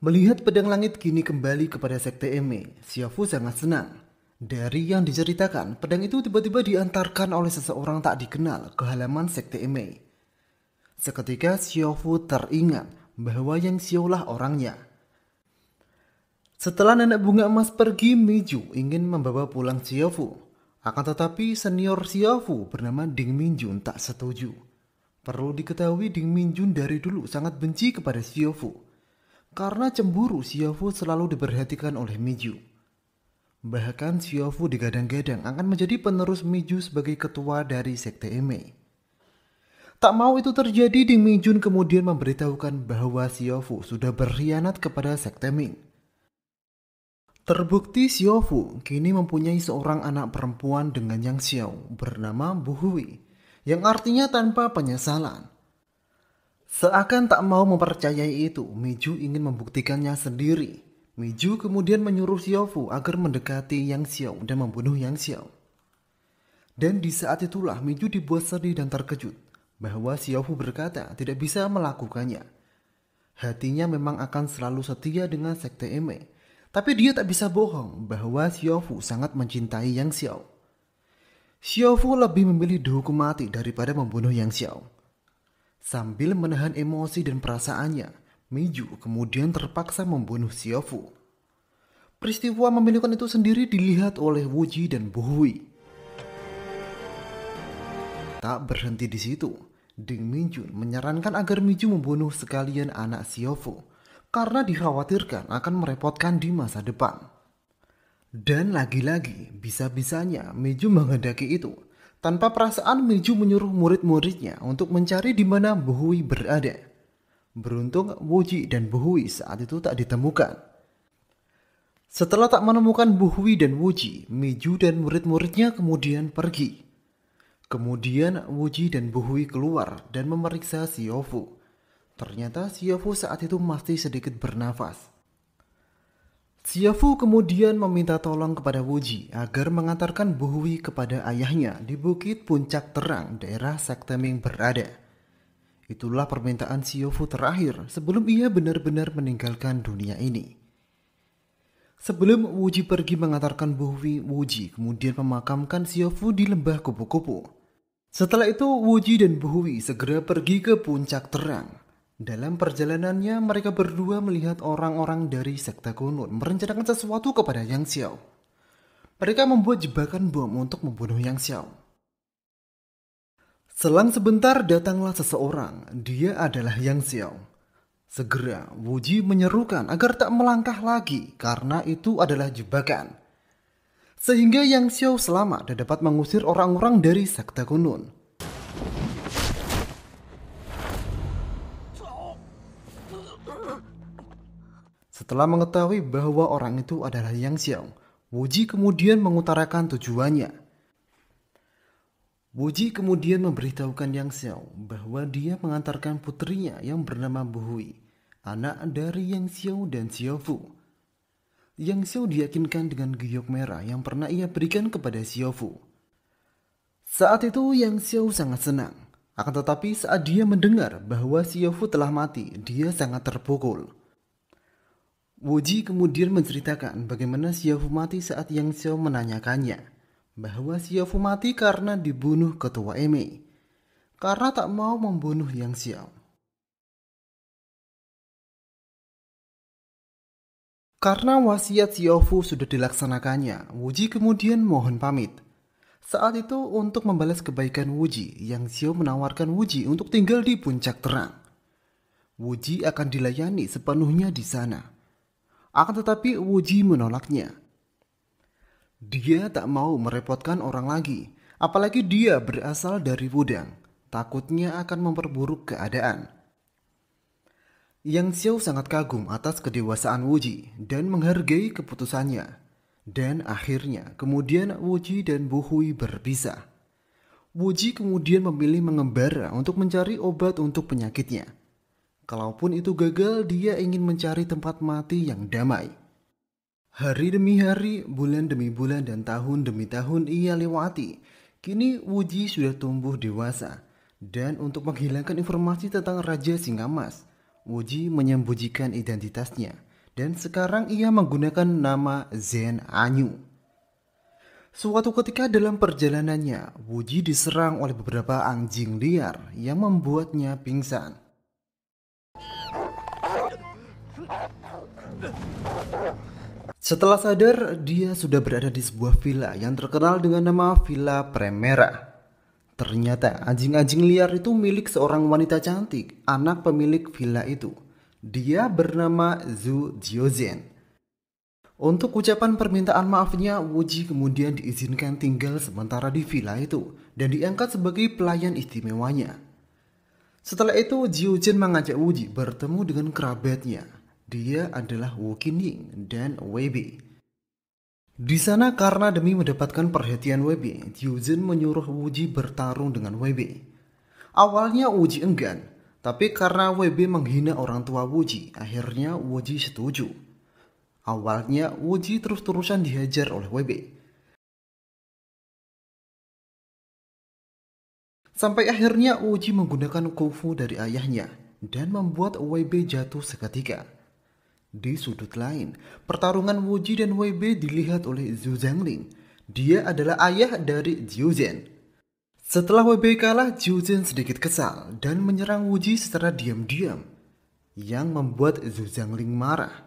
Melihat pedang langit kini kembali kepada Sekte Eme, Xiaofu sangat senang. Dari yang diceritakan, pedang itu tiba-tiba diantarkan oleh seseorang tak dikenal ke halaman Sekte Eme. Seketika Xiaofu teringat bahwa Yang Xiao lah orangnya. Setelah nenek bunga emas pergi, Meiju ingin membawa pulang Xiaofu. Akan tetapi senior Xiaofu bernama Ding Minjun tak setuju. Perlu diketahui Ding Minjun dari dulu sangat benci kepada Xiaofu. Karena cemburu, Xiaofu selalu diperhatikan oleh Meiju. Bahkan Xiaofu digadang-gadang akan menjadi penerus Meiju sebagai ketua dari Sekte Eme. Tak mau itu terjadi, Ding Minjun kemudian memberitahukan bahwa Xiaofu sudah berkhianat kepada Sekte Ming. Terbukti Xiaofu kini mempunyai seorang anak perempuan dengan Yang Xiao bernama Bu Hui, yang artinya tanpa penyesalan. Seakan tak mau mempercayai itu, Meiju ingin membuktikannya sendiri. Meiju kemudian menyuruh Xiaofu agar mendekati Yang Xiao dan membunuh Yang Xiao. Dan di saat itulah Meiju dibuat sedih dan terkejut bahwa Xiaofu berkata tidak bisa melakukannya. Hatinya memang akan selalu setia dengan Sekte Eme, tapi dia tak bisa bohong bahwa Xiaofu sangat mencintai Yang Xiao. Xiaofu lebih memilih dihukum mati daripada membunuh Yang Xiao. Sambil menahan emosi dan perasaannya, Meiju kemudian terpaksa membunuh Xiaofu. Peristiwa memilukan itu sendiri dilihat oleh Wuji dan Bu Hui. Tak berhenti di situ, Ding Minjun menyarankan agar Meiju membunuh sekalian anak Xiaofu karena dikhawatirkan akan merepotkan di masa depan. Dan lagi-lagi, bisa-bisanya Meiju menghendaki itu. Tanpa perasaan, Meiju menyuruh murid-muridnya untuk mencari di mana Bu Hui berada. Beruntung Wuji dan Bu Hui saat itu tak ditemukan. Setelah tak menemukan Bu Hui dan Wuji, Meiju dan murid-muridnya kemudian pergi. Kemudian Wuji dan Bu Hui keluar dan memeriksa Xiaofu. Ternyata Xiaofu saat itu masih sedikit bernafas. Xiaofu kemudian meminta tolong kepada Wuji agar mengantarkan Bu Hui kepada ayahnya di Bukit Puncak Terang daerah Sekte Ming berada. Itulah permintaan Xiaofu terakhir sebelum ia benar-benar meninggalkan dunia ini. Sebelum Wuji pergi mengantarkan Bu Hui, Wuji kemudian memakamkan Xiaofu di lembah kupu-kupu. Setelah itu Wuji dan Bu Hui segera pergi ke Puncak Terang. Dalam perjalanannya mereka berdua melihat orang-orang dari Sekte Kunlun merencanakan sesuatu kepada Yang Xiao. Mereka membuat jebakan bom untuk membunuh Yang Xiao. Selang sebentar datanglah seseorang, dia adalah Yang Xiao. Segera Wuji menyerukan agar tak melangkah lagi karena itu adalah jebakan. Sehingga Yang Xiao selamat dan dapat mengusir orang-orang dari Sekte Kunlun. Setelah mengetahui bahwa orang itu adalah Yang Xiao, Wuji kemudian mengutarakan tujuannya. Wuji kemudian memberitahukan Yang Xiao bahwa dia mengantarkan putrinya yang bernama Bu Hui, anak dari Yang Xiao dan Xiaofu. Yang Xiao diyakinkan dengan giok merah yang pernah ia berikan kepada Xiaofu. Saat itu Yang Xiao sangat senang. Akan tetapi saat dia mendengar bahwa Xiaofu telah mati, dia sangat terpukul. Wuji kemudian menceritakan bagaimana Xiaofu mati saat Yang Xiao menanyakannya bahwa Xiaofu mati karena dibunuh ketua Eme karena tak mau membunuh Yang Xiao. Karena wasiat Xiaofu sudah dilaksanakannya, Wuji kemudian mohon pamit. Saat itu untuk membalas kebaikan Wuji, Yang Xiao menawarkan Wuji untuk tinggal di Puncak Terang. Wuji akan dilayani sepenuhnya di sana. Akan tetapi Wuji menolaknya. Dia tak mau merepotkan orang lagi, apalagi dia berasal dari Wudang. Takutnya akan memperburuk keadaan. Yang Xiao sangat kagum atas kedewasaan Wuji dan menghargai keputusannya. Dan akhirnya kemudian Wuji dan Bu Hui berpisah. Wuji kemudian memilih mengembara untuk mencari obat untuk penyakitnya. Kalaupun itu gagal, dia ingin mencari tempat mati yang damai. Hari demi hari, bulan demi bulan, dan tahun demi tahun ia lewati. Kini Wuji sudah tumbuh dewasa. Dan untuk menghilangkan informasi tentang Raja Singa Emas, Wuji menyembunyikan identitasnya. dan sekarang ia menggunakan nama Zhen Anyu. Suatu ketika dalam perjalanannya, Wuji diserang oleh beberapa anjing liar yang membuatnya pingsan. Setelah sadar, dia sudah berada di sebuah villa yang terkenal dengan nama Villa Primera. Ternyata anjing-anjing liar itu milik seorang wanita cantik, anak pemilik villa itu. Dia bernama Zhu Jiozhen. Untuk ucapan permintaan maafnya, Wuji kemudian diizinkan tinggal sementara di villa itu dan diangkat sebagai pelayan istimewanya. Setelah itu, Jiozhen mengajak Wuji bertemu dengan kerabatnya. Dia adalah Wu Qinying dan Wei. Di sana karena demi mendapatkan perhatian Wei, Jiozhen menyuruh Wuji bertarung dengan Wei. Awalnya Wuji enggan, tapi karena Wei menghina orang tua Wuji, akhirnya Wuji setuju. Awalnya Wuji terus-terusan dihajar oleh Wei. Sampai akhirnya Wuji menggunakan kungfu dari ayahnya dan membuat Wei jatuh seketika. Di sudut lain, pertarungan Wuji dan Wei dilihat oleh Zhu Zhangling. Dia adalah ayah dari Jiuzhen. Setelah Wei kalah, Jiuzhen sedikit kesal dan menyerang Wuji secara diam-diam, yang membuat Zhu Zhangling marah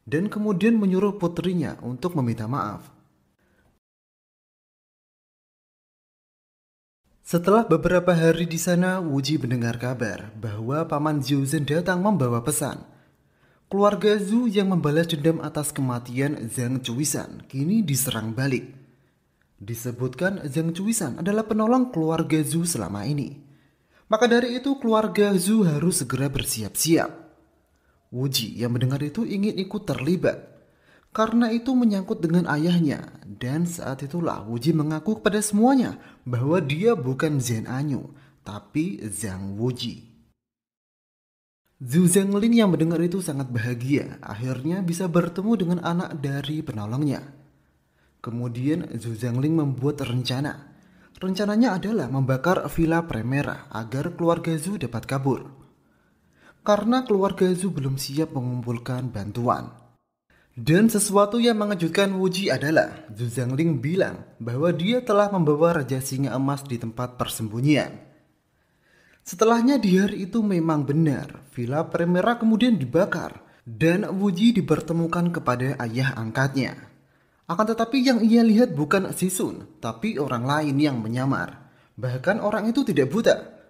dan kemudian menyuruh putrinya untuk meminta maaf. Setelah beberapa hari di sana, Wuji mendengar kabar bahwa paman Jiuzhen datang membawa pesan. Keluarga Zhu yang membalas dendam atas kematian Zhang Chuishan kini diserang balik. Disebutkan Zhang Chuishan adalah penolong keluarga Zhu selama ini. Maka dari itu keluarga Zhu harus segera bersiap-siap. Wuji yang mendengar itu ingin ikut terlibat. Karena itu menyangkut dengan ayahnya. Dan saat itulah Wuji mengaku kepada semuanya bahwa dia bukan Zhen Anyu, tapi Zhang Wuji. Zhu Zhangling yang mendengar itu sangat bahagia, akhirnya bisa bertemu dengan anak dari penolongnya. Kemudian Zhu Zhangling membuat rencana. Rencananya adalah membakar Villa Primera agar keluarga Zhu dapat kabur. Karena keluarga Zhu belum siap mengumpulkan bantuan. Dan sesuatu yang mengejutkan Wuji adalah Zhu Zhangling bilang bahwa dia telah membawa Raja Singa Emas di tempat persembunyian. Setelahnya di hari itu memang benar, Villa Primera kemudian dibakar dan Wuji dipertemukan kepada ayah angkatnya. Akan tetapi yang ia lihat bukan Sisun, tapi orang lain yang menyamar. Bahkan orang itu tidak buta.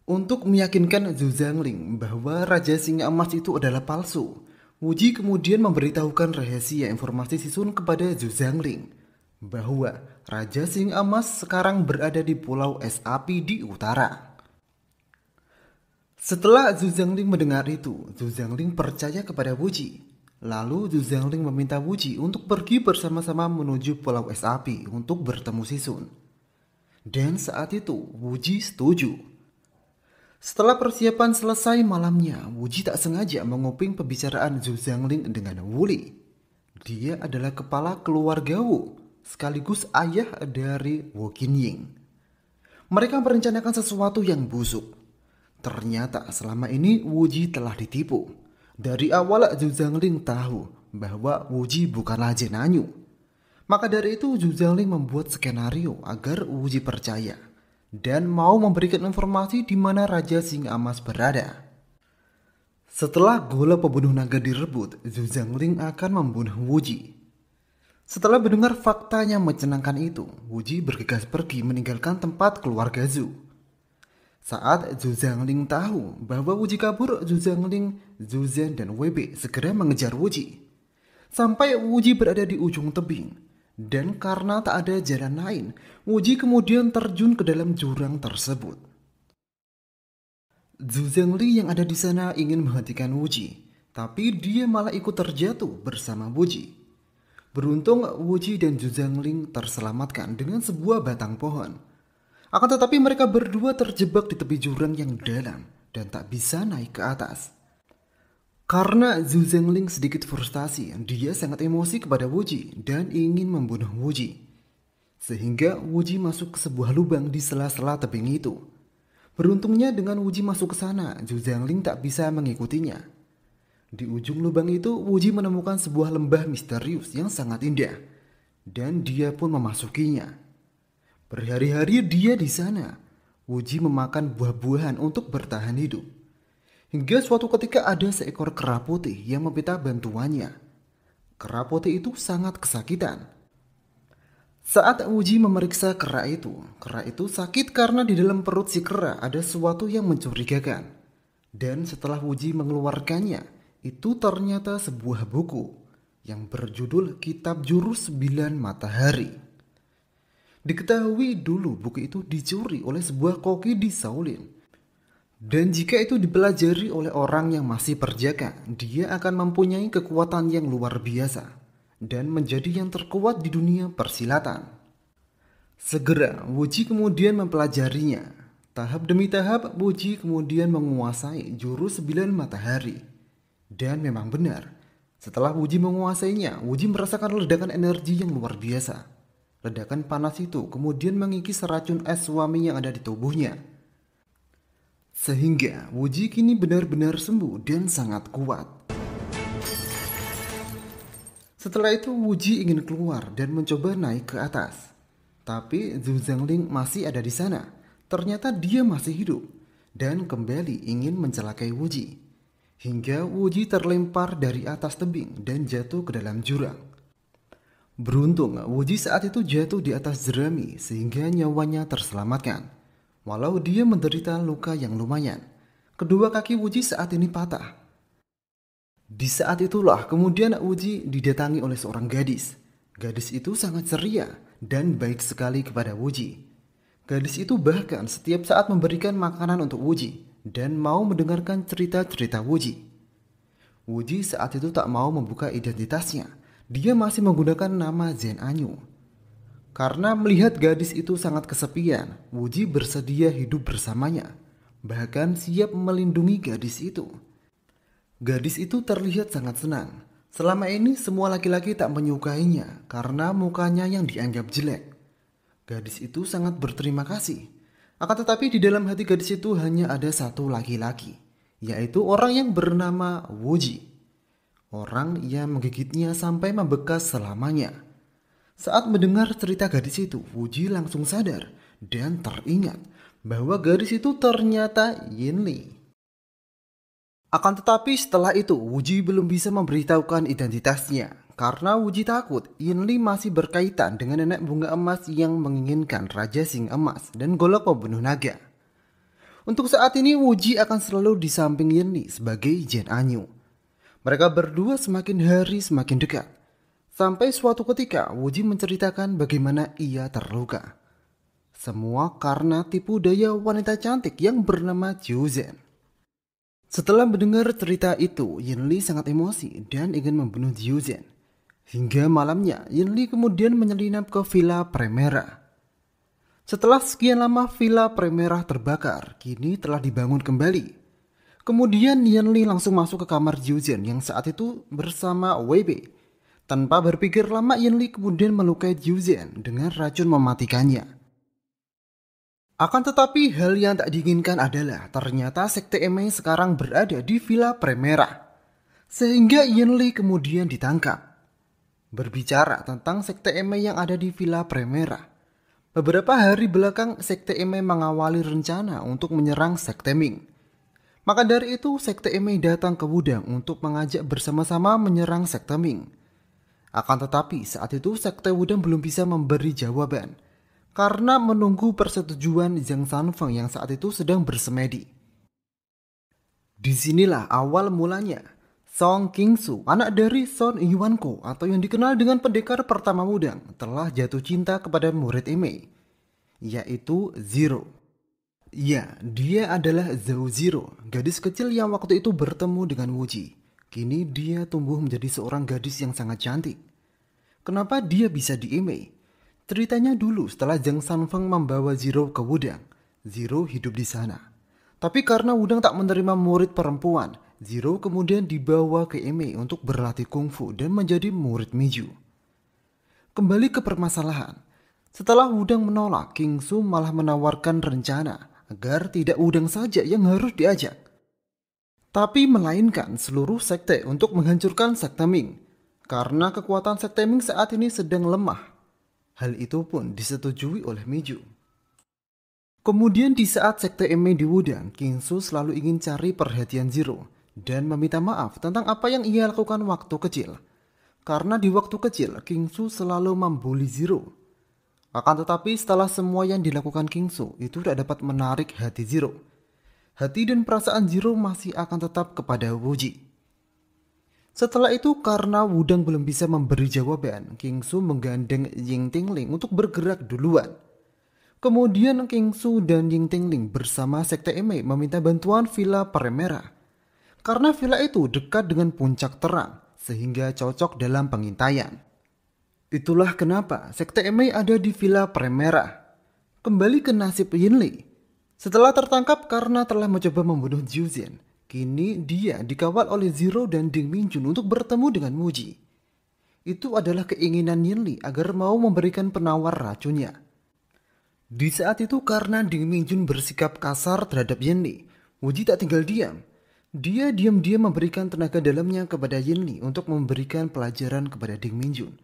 Untuk meyakinkan Zhu Zhangling bahwa Raja Singa Emas itu adalah palsu, Wuji kemudian memberitahukan rahasia informasi Sisun kepada Zhu Zhangling bahwa Raja Singa Emas sekarang berada di Pulau Es Api di utara. Setelah Zhu Zhangling mendengar itu, Zhu Zhangling percaya kepada Wuji. Lalu Zhu Zhangling meminta Wuji untuk pergi bersama-sama menuju Pulau Es Api untuk bertemu Sisun. Dan saat itu Wuji setuju. Setelah persiapan selesai malamnya, Wuji tak sengaja menguping pembicaraan Zhu Zhangling dengan Wuli. Dia adalah kepala keluarga Wu, sekaligus ayah dari Wu Qinying. Mereka merencanakan sesuatu yang busuk. Ternyata selama ini Wuji telah ditipu. Dari awal Zhu Zhangling tahu bahwa Wuji bukanlah Zhen Anyu. Maka dari itu Zhu Zhangling membuat skenario agar Wuji percaya dan mau memberikan informasi di mana Raja Singa Emas berada. Setelah gola pembunuh naga direbut, Zhu Zhangling akan membunuh Wuji. Setelah mendengar fakta yang menyenangkan itu, Wuji bergegas pergi meninggalkan tempat keluarga Zhu. Saat Zhu Zhangling tahu bahwa Wuji kabur, Zhu Zhangling, Zhu Zhen, dan Wei segera mengejar Wuji. Sampai Wuji berada di ujung tebing. Dan karena tak ada jalan lain, Wuji kemudian terjun ke dalam jurang tersebut. Zhu Zhangli yang ada di sana ingin menghentikan Wuji, tapi dia malah ikut terjatuh bersama Wuji. Beruntung Wuji dan Zhu Zhangling terselamatkan dengan sebuah batang pohon. Akan tetapi mereka berdua terjebak di tepi jurang yang dalam dan tak bisa naik ke atas. Karena Zhu Zhangling sedikit frustasi, dia sangat emosi kepada Wuji dan ingin membunuh Wuji. Sehingga Wuji masuk ke sebuah lubang di sela-sela tebing itu. Beruntungnya dengan Wuji masuk ke sana, Zhu Zhangling tak bisa mengikutinya. Di ujung lubang itu, Wuji menemukan sebuah lembah misterius yang sangat indah, dan dia pun memasukinya. Berhari-hari dia di sana. Wuji memakan buah-buahan untuk bertahan hidup. Hingga suatu ketika ada seekor kera putih yang meminta bantuannya. Kera putih itu sangat kesakitan. Saat Wuji memeriksa kera itu sakit karena di dalam perut si kera ada sesuatu yang mencurigakan. Dan setelah Wuji mengeluarkannya, itu ternyata sebuah buku yang berjudul Kitab Jurus 9 Matahari. Diketahui dulu buku itu dicuri oleh sebuah koki di Shaolin. Dan jika itu dipelajari oleh orang yang masih perjaka, dia akan mempunyai kekuatan yang luar biasa dan menjadi yang terkuat di dunia persilatan. Segera Wuji kemudian mempelajarinya. Tahap demi tahap Wuji kemudian menguasai jurus 9 matahari. Dan memang benar, setelah Wuji menguasainya, Wuji merasakan ledakan energi yang luar biasa. Ledakan panas itu kemudian mengikis racun es suami yang ada di tubuhnya. Sehingga Wuji kini benar-benar sembuh dan sangat kuat. Setelah itu Wuji ingin keluar dan mencoba naik ke atas. Tapi Zhu Zhangling masih ada di sana. Ternyata dia masih hidup dan kembali ingin mencelakai Wuji. Hingga Wuji terlempar dari atas tebing dan jatuh ke dalam jurang. Beruntung Wuji saat itu jatuh di atas jerami sehingga nyawanya terselamatkan. Walau dia menderita luka yang lumayan. Kedua kaki Wuji saat ini patah. Di saat itulah kemudian Wuji didatangi oleh seorang gadis. Gadis itu sangat ceria dan baik sekali kepada Wuji. Gadis itu bahkan setiap saat memberikan makanan untuk Wuji dan mau mendengarkan cerita-cerita Wuji. Wuji saat itu tak mau membuka identitasnya. Dia masih menggunakan nama Zhen Anyu. Karena melihat gadis itu sangat kesepian, Wuji bersedia hidup bersamanya. Bahkan siap melindungi gadis itu. Gadis itu terlihat sangat senang. Selama ini semua laki-laki tak menyukainya karena mukanya yang dianggap jelek. Gadis itu sangat berterima kasih. Akan tetapi di dalam hati gadis itu hanya ada satu laki-laki, yaitu orang yang bernama Wuji. Orang yang menggigitnya sampai membekas selamanya. Saat mendengar cerita gadis itu, Wuji langsung sadar dan teringat bahwa gadis itu ternyata Yinli. Akan tetapi setelah itu, Wuji belum bisa memberitahukan identitasnya karena Wuji takut Yinli masih berkaitan dengan nenek bunga emas yang menginginkan Raja Sing Emas dan golok pembunuh naga. Untuk saat ini, Wuji akan selalu di samping Yinli sebagai Zhen Anyu. Mereka berdua semakin hari semakin dekat. Sampai suatu ketika Wuji menceritakan bagaimana ia terluka. Semua karena tipu daya wanita cantik yang bernama Jiu Zhen. Setelah mendengar cerita itu, Yinli sangat emosi dan ingin membunuh Jiu Zhen. Hingga malamnya, Yinli kemudian menyelinap ke Villa Primera. Setelah sekian lama Villa Primera terbakar, kini telah dibangun kembali. Kemudian Yinli langsung masuk ke kamar Jiu Zhen yang saat itu bersama Wei Bei. Tanpa berpikir lama, Yinli kemudian melukai Jiu Zhen dengan racun mematikannya. Akan tetapi hal yang tak diinginkan adalah ternyata Sekte Emei sekarang berada di Villa Primera. Sehingga Yinli kemudian ditangkap. Berbicara tentang Sekte Emei yang ada di Villa Primera. Beberapa hari belakang Sekte Emei mengawali rencana untuk menyerang Sekte Ming. Maka dari itu Sekte Emei datang ke Wudang untuk mengajak bersama-sama menyerang Sekte Ming. Akan tetapi saat itu Sekte Wudang belum bisa memberi jawaban karena menunggu persetujuan Zhang Sanfeng yang saat itu sedang bersemedi. Disinilah awal mulanya Song Qingsu, anak dari Son Yuanko atau yang dikenal dengan pendekar pertama Wudang, telah jatuh cinta kepada murid Emei, yaitu Zero. Ya, dia adalah Zhao Zero, gadis kecil yang waktu itu bertemu dengan Wuji. Kini dia tumbuh menjadi seorang gadis yang sangat cantik. Kenapa dia bisa di Emei? Ceritanya dulu setelah Zhang Sanfeng membawa Zero ke Wudang, Zero hidup di sana. Tapi karena Wudang tak menerima murid perempuan, Zero kemudian dibawa ke Emei untuk berlatih kungfu dan menjadi murid Miju. Kembali ke permasalahan. Setelah Wudang menolak, Qingsu malah menawarkan rencana agar tidak Wudang saja yang harus diajak. tapi melainkan seluruh sekte untuk menghancurkan sekte Ming. Karena kekuatan sekte Ming saat ini sedang lemah. Hal itu pun disetujui oleh Meiju. Kemudian di saat sekte Emei di Wudang, King Su selalu ingin cari perhatian Zero dan meminta maaf tentang apa yang ia lakukan waktu kecil. Karena di waktu kecil, King Su selalu membuli Zero. Akan tetapi setelah semua yang dilakukan King Su itu tidak dapat menarik hati Zero. Hati dan perasaan Zero masih akan tetap kepada Wuji. Setelah itu karena Wudang belum bisa memberi jawaban, King Su menggandeng Ying Tingling untuk bergerak duluan. Kemudian King Su dan Ying Tingling bersama sekte Emei meminta bantuan Villa Peremera. Karena villa itu dekat dengan puncak terang, sehingga cocok dalam pengintaian. Itulah kenapa sekte Emei ada di Villa Peremera. Kembali ke nasib Yinli. Setelah tertangkap karena telah mencoba membunuh Zhu Zhen, kini dia dikawal oleh Zero dan Ding Minjun untuk bertemu dengan Wuji. Itu adalah keinginan Yinli agar mau memberikan penawar racunnya. Di saat itu karena Ding Minjun bersikap kasar terhadap Yinli, Wuji tak tinggal diam. Dia diam-diam memberikan tenaga dalamnya kepada Yinli untuk memberikan pelajaran kepada Ding Minjun.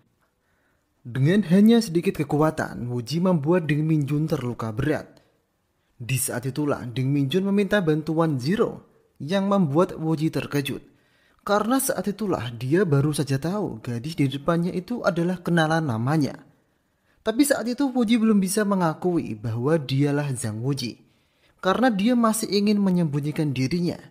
Dengan hanya sedikit kekuatan, Wuji membuat Ding Minjun terluka berat. Di saat itulah Ding Minjun meminta bantuan Zero yang membuat Wuji terkejut. Karena saat itulah dia baru saja tahu gadis di depannya itu adalah kenalan namanya. Tapi saat itu Wuji belum bisa mengakui bahwa dialah Zhang Wuji. Karena dia masih ingin menyembunyikan dirinya.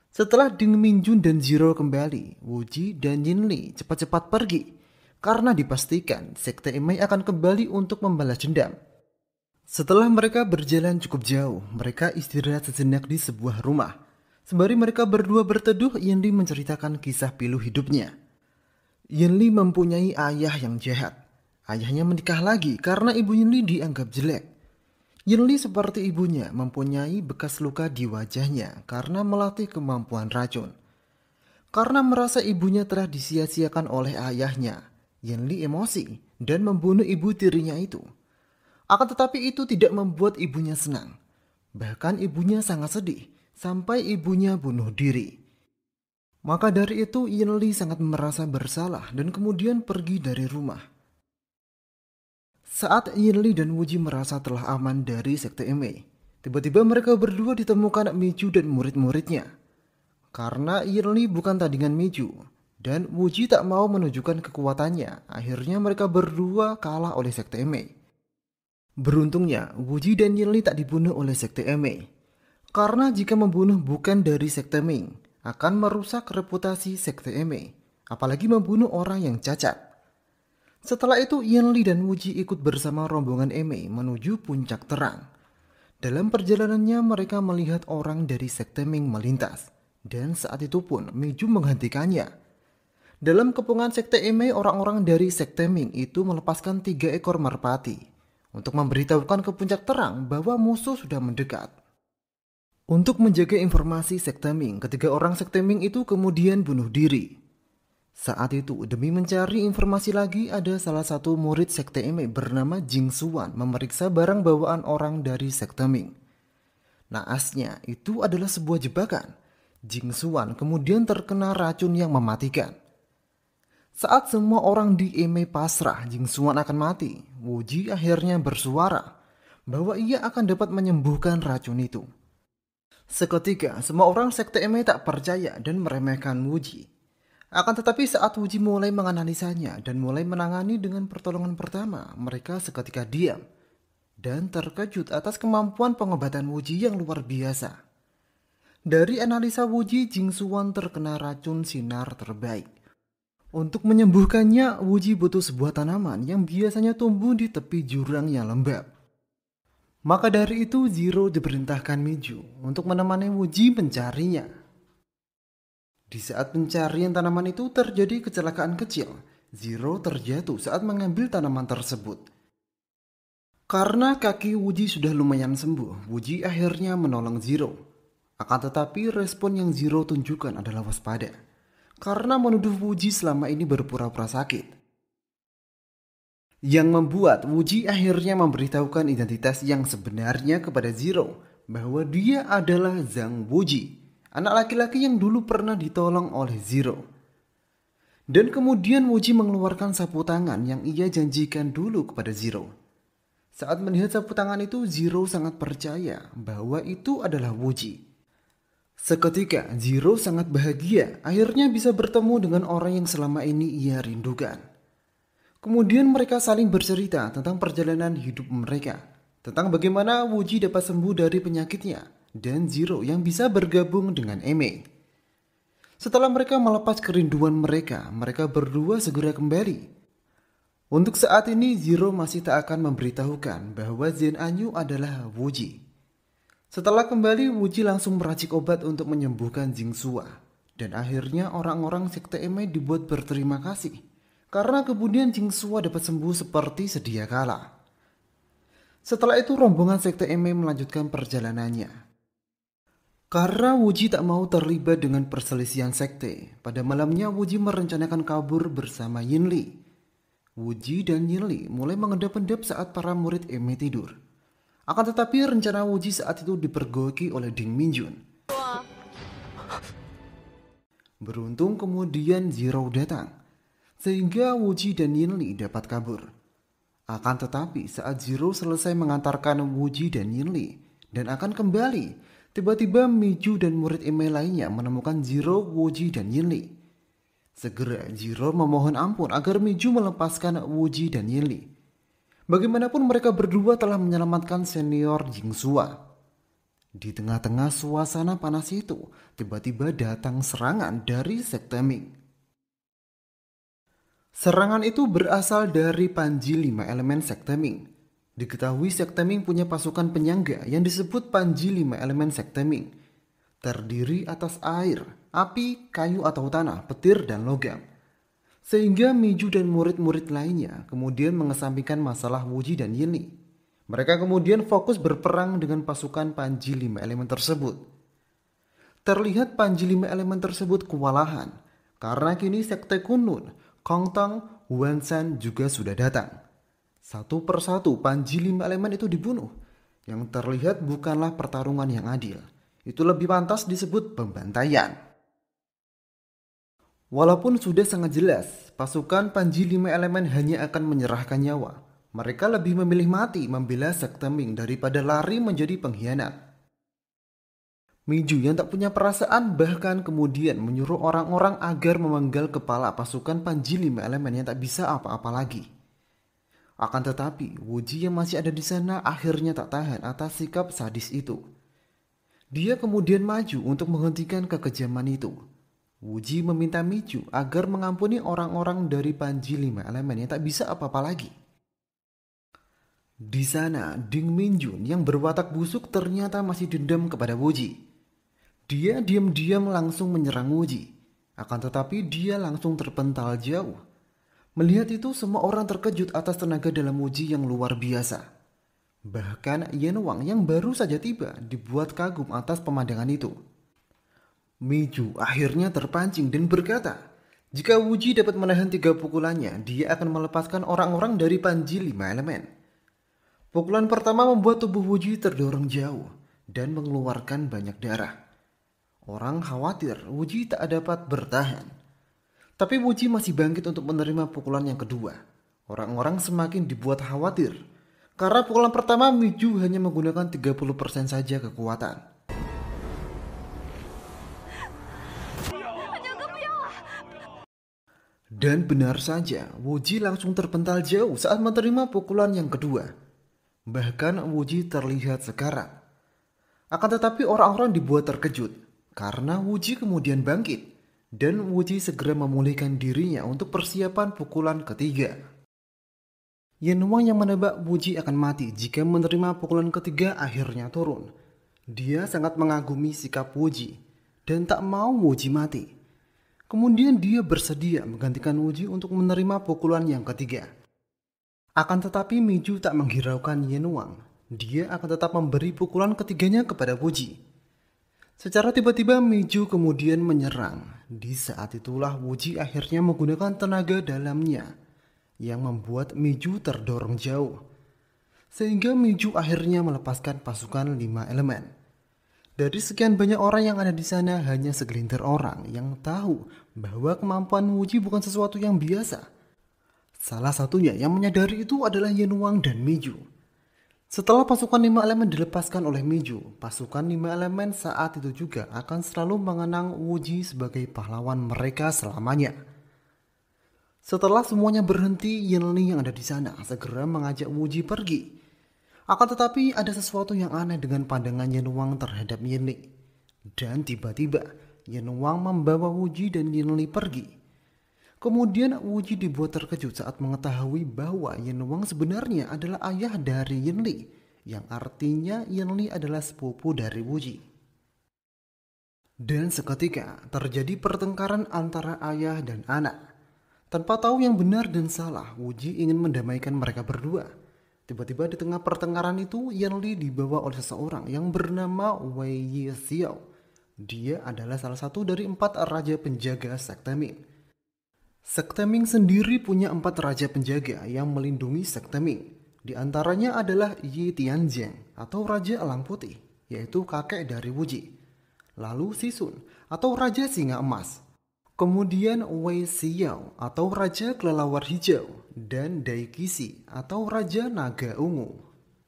Setelah Ding Minjun dan Zero kembali, Wuji dan Yinli cepat-cepat pergi. Karena dipastikan sekte Emei akan kembali untuk membalas dendam. Setelah mereka berjalan cukup jauh, mereka istirahat sejenak di sebuah rumah. Sembari mereka berdua berteduh, Yinli menceritakan kisah pilu hidupnya. Yinli mempunyai ayah yang jahat. Ayahnya menikah lagi karena ibu Yinli dianggap jelek. Yinli seperti ibunya mempunyai bekas luka di wajahnya karena melatih kemampuan racun. Karena merasa ibunya telah disia-siakan oleh ayahnya, Yinli emosi dan membunuh ibu tirinya itu. Akan tetapi itu tidak membuat ibunya senang. Bahkan ibunya sangat sedih sampai ibunya bunuh diri. Maka dari itu Yinli sangat merasa bersalah dan kemudian pergi dari rumah. Saat Yinli dan Wuji merasa telah aman dari sekte Emei, tiba-tiba mereka berdua ditemukan Meiju dan murid-muridnya. Karena Yinli bukan tandingan Meiju dan Wuji tak mau menunjukkan kekuatannya, akhirnya mereka berdua kalah oleh sekte Emei. Beruntungnya, Wuji dan Yinli tak dibunuh oleh sekte Emei. Karena jika membunuh bukan dari sekte Ming, akan merusak reputasi sekte Emei, apalagi membunuh orang yang cacat. Setelah itu, Yinli dan Wuji ikut bersama rombongan Emei menuju puncak terang. Dalam perjalanannya, mereka melihat orang dari sekte Ming melintas, dan saat itu pun Meiju menghentikannya. Dalam kepungan sekte Emei, orang-orang dari sekte Ming itu melepaskan 3 ekor merpati untuk memberitahukan ke puncak terang bahwa musuh sudah mendekat. Untuk menjaga informasi sekte Ming, ketiga orang sekte Ming itu kemudian bunuh diri. Saat itu, demi mencari informasi lagi, ada salah satu murid sekte Emei bernama Jing Suan memeriksa barang bawaan orang dari sekte Ming. Naasnya, itu adalah sebuah jebakan. Jing Suan kemudian terkena racun yang mematikan. Saat semua orang di Emei pasrah Jing Suan akan mati, Wuji akhirnya bersuara bahwa ia akan dapat menyembuhkan racun itu. Seketika semua orang sekte Emei tak percaya dan meremehkan Wuji. Akan tetapi saat Wuji mulai menganalisanya dan mulai menangani dengan pertolongan pertama, mereka seketika diam dan terkejut atas kemampuan pengobatan Wuji yang luar biasa. Dari analisa Wuji, Jing Suan terkena racun sinar terbaik. Untuk menyembuhkannya, Wuji butuh sebuah tanaman yang biasanya tumbuh di tepi jurang yang lembab. Maka dari itu, Zero diperintahkan Meiju untuk menemani Wuji mencarinya. Di saat pencarian tanaman itu terjadi kecelakaan kecil. Zero terjatuh saat mengambil tanaman tersebut. Karena kaki Wuji sudah lumayan sembuh, Wuji akhirnya menolong Zero. Akan tetapi respon yang Zero tunjukkan adalah waspada. Karena menuduh Wuji selama ini berpura-pura sakit. Yang membuat Wuji akhirnya memberitahukan identitas yang sebenarnya kepada Zero, bahwa dia adalah Zhang Wuji, anak laki-laki yang dulu pernah ditolong oleh Zero. Dan kemudian Wuji mengeluarkan sapu tangan yang ia janjikan dulu kepada Zero. Saat melihat sapu tangan itu, Zero sangat percaya bahwa itu adalah Wuji. Seketika, Zero sangat bahagia akhirnya bisa bertemu dengan orang yang selama ini ia rindukan. Kemudian mereka saling bercerita tentang perjalanan hidup mereka, tentang bagaimana Wuji dapat sembuh dari penyakitnya, dan Zero yang bisa bergabung dengan Eme. Setelah mereka melepas kerinduan mereka, mereka berdua segera kembali. Untuk saat ini, Zero masih tak akan memberitahukan bahwa Zen Anyu adalah Wuji. Setelah kembali, Wuji langsung meracik obat untuk menyembuhkan Jingxua. Dan akhirnya orang-orang sekte Eme dibuat berterima kasih, karena kemudian Jingxua dapat sembuh seperti sedia kala. Setelah itu rombongan sekte Eme melanjutkan perjalanannya. Karena Wuji tak mau terlibat dengan perselisihan sekte, pada malamnya Wuji merencanakan kabur bersama Yinli. Wuji dan Yinli mulai mengendap-endap saat para murid Eme tidur. Akan tetapi rencana Wuji saat itu dipergoki oleh Ding Minjun. Beruntung kemudian Zero datang, sehingga Wuji dan Yinli dapat kabur. Akan tetapi saat Zero selesai mengantarkan Wuji dan Yinli dan akan kembali, tiba-tiba Miju dan murid Eme lainnya menemukan Zero, Wuji, dan Yinli. Segera Zero memohon ampun agar Miju melepaskan Wuji dan Yinli. Bagaimanapun mereka berdua telah menyelamatkan senior Jingxua. Di tengah-tengah suasana panas itu, tiba-tiba datang serangan dari sekte Ming. Serangan itu berasal dari Panji 5 elemen sekte Ming. Diketahui sekte Ming punya pasukan penyangga yang disebut Panji 5 elemen sekte Ming. Terdiri atas air, api, kayu atau tanah, petir, dan logam. Sehingga Miju dan murid-murid lainnya kemudian mengesampingkan masalah Wuji dan Yinli. Mereka kemudian fokus berperang dengan pasukan Panji 5 elemen tersebut. Terlihat Panji 5 elemen tersebut kewalahan, karena kini sekte Kunlun, Kongtang, Huanshan juga sudah datang. Satu persatu Panji 5 elemen itu dibunuh. Yang terlihat bukanlah pertarungan yang adil. Itu lebih pantas disebut pembantaian. Walaupun sudah sangat jelas, pasukan Panji 5 elemen hanya akan menyerahkan nyawa. Mereka lebih memilih mati membela sekte Ming daripada lari menjadi pengkhianat. Miju yang tak punya perasaan bahkan kemudian menyuruh orang-orang agar memenggal kepala pasukan Panji 5 elemen yang tak bisa apa-apa lagi. Akan tetapi, Wuji yang masih ada di sana akhirnya tak tahan atas sikap sadis itu. Dia kemudian maju untuk menghentikan kekejaman itu. Wuji meminta Miju agar mengampuni orang-orang dari Panji 5 elemen yang tak bisa apa-apa lagi. Di sana, Ding Minjun yang berwatak busuk ternyata masih dendam kepada Wuji. Dia diam-diam langsung menyerang Wuji. Akan tetapi dia langsung terpental jauh. Melihat itu semua orang terkejut atas tenaga dalam Wuji yang luar biasa. Bahkan Yen Wang yang baru saja tiba dibuat kagum atas pemandangan itu. Miju akhirnya terpancing dan berkata, jika Wuji dapat menahan 3 pukulannya, dia akan melepaskan orang-orang dari Panji 5 elemen. Pukulan pertama membuat tubuh Wuji terdorong jauh dan mengeluarkan banyak darah. Orang khawatir Wuji tak dapat bertahan. Tapi Wuji masih bangkit untuk menerima pukulan yang kedua. Orang-orang semakin dibuat khawatir. Karena pukulan pertama Miju hanya menggunakan 30% saja kekuatan. Dan benar saja, Wuji langsung terpental jauh saat menerima pukulan yang kedua. Bahkan Wuji terlihat sekarat. Akan tetapi orang-orang dibuat terkejut karena Wuji kemudian bangkit. Dan Wuji segera memulihkan dirinya untuk persiapan pukulan ketiga. Yen Wang yang menebak Wuji akan mati jika menerima pukulan ketiga akhirnya turun. Dia sangat mengagumi sikap Wuji dan tak mau Wuji mati. Kemudian dia bersedia menggantikan Wuji untuk menerima pukulan yang ketiga. Akan tetapi Miju tak menghiraukan Yen Wang. Dia akan tetap memberi pukulan ketiganya kepada Wuji. Secara tiba-tiba Miju kemudian menyerang. Di saat itulah Wuji akhirnya menggunakan tenaga dalamnya yang membuat Miju terdorong jauh. Sehingga Miju akhirnya melepaskan pasukan 5 elemen. Dari sekian banyak orang yang ada di sana, hanya segelintir orang yang tahu bahwa kemampuan Wuji bukan sesuatu yang biasa. Salah satunya yang menyadari itu adalah Yenuang dan Miju. Setelah pasukan 5 elemen dilepaskan oleh Miju, pasukan 5 elemen saat itu juga akan selalu mengenang Wuji sebagai pahlawan mereka selamanya. Setelah semuanya berhenti, Yinli yang ada di sana segera mengajak Wuji pergi. Akan tetapi ada sesuatu yang aneh dengan pandangan Yenuang terhadap Yinli. Dan tiba-tiba Yenuang membawa Wuji dan Yinli pergi. Kemudian Wuji dibuat terkejut saat mengetahui bahwa Yenuang sebenarnya adalah ayah dari Yinli, yang artinya Yinli adalah sepupu dari Wuji. Dan seketika terjadi pertengkaran antara ayah dan anak. Tanpa tahu yang benar dan salah, Wuji ingin mendamaikan mereka berdua. Tiba-tiba di tengah pertengkaran itu, Yinli dibawa oleh seseorang yang bernama Wei Yixiao. Dia adalah salah satu dari 4 raja penjaga sekte Ming. Sekte Ming sendiri punya 4 raja penjaga yang melindungi sekte Ming. Di antaranya adalah Yi Tianjiang atau Raja Elang Putih, yaitu kakek dari Wuji. Lalu Sisun atau Raja Singa Emas. Kemudian Wei Xiao atau Raja Kelelawar Hijau dan Dai Qixi atau Raja Naga Ungu.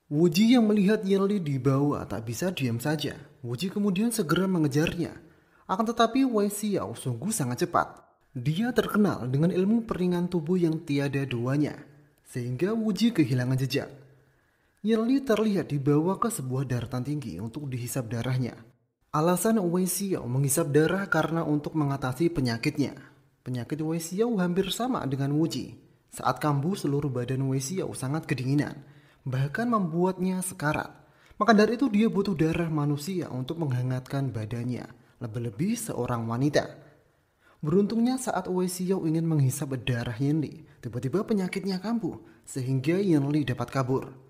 Wuji yang melihat Yinli dibawa tak bisa diam saja. Wuji kemudian segera mengejarnya. Akan tetapi Wei Xiao sungguh sangat cepat. Dia terkenal dengan ilmu peringan tubuh yang tiada duanya, sehingga Wuji kehilangan jejak. Yinli terlihat dibawa ke sebuah daratan tinggi untuk dihisap darahnya. Alasan Wei Xiao menghisap darah karena untuk mengatasi penyakitnya. Penyakit Wei Xiao hampir sama dengan Wuji. Saat kambuh, seluruh badan Wei Xiao sangat kedinginan, bahkan membuatnya sekarat. Maka dari itu dia butuh darah manusia untuk menghangatkan badannya, lebih-lebih seorang wanita. Beruntungnya saat Wei Xiao ingin menghisap darah Yinli, tiba-tiba penyakitnya kambuh, sehingga Yinli dapat kabur.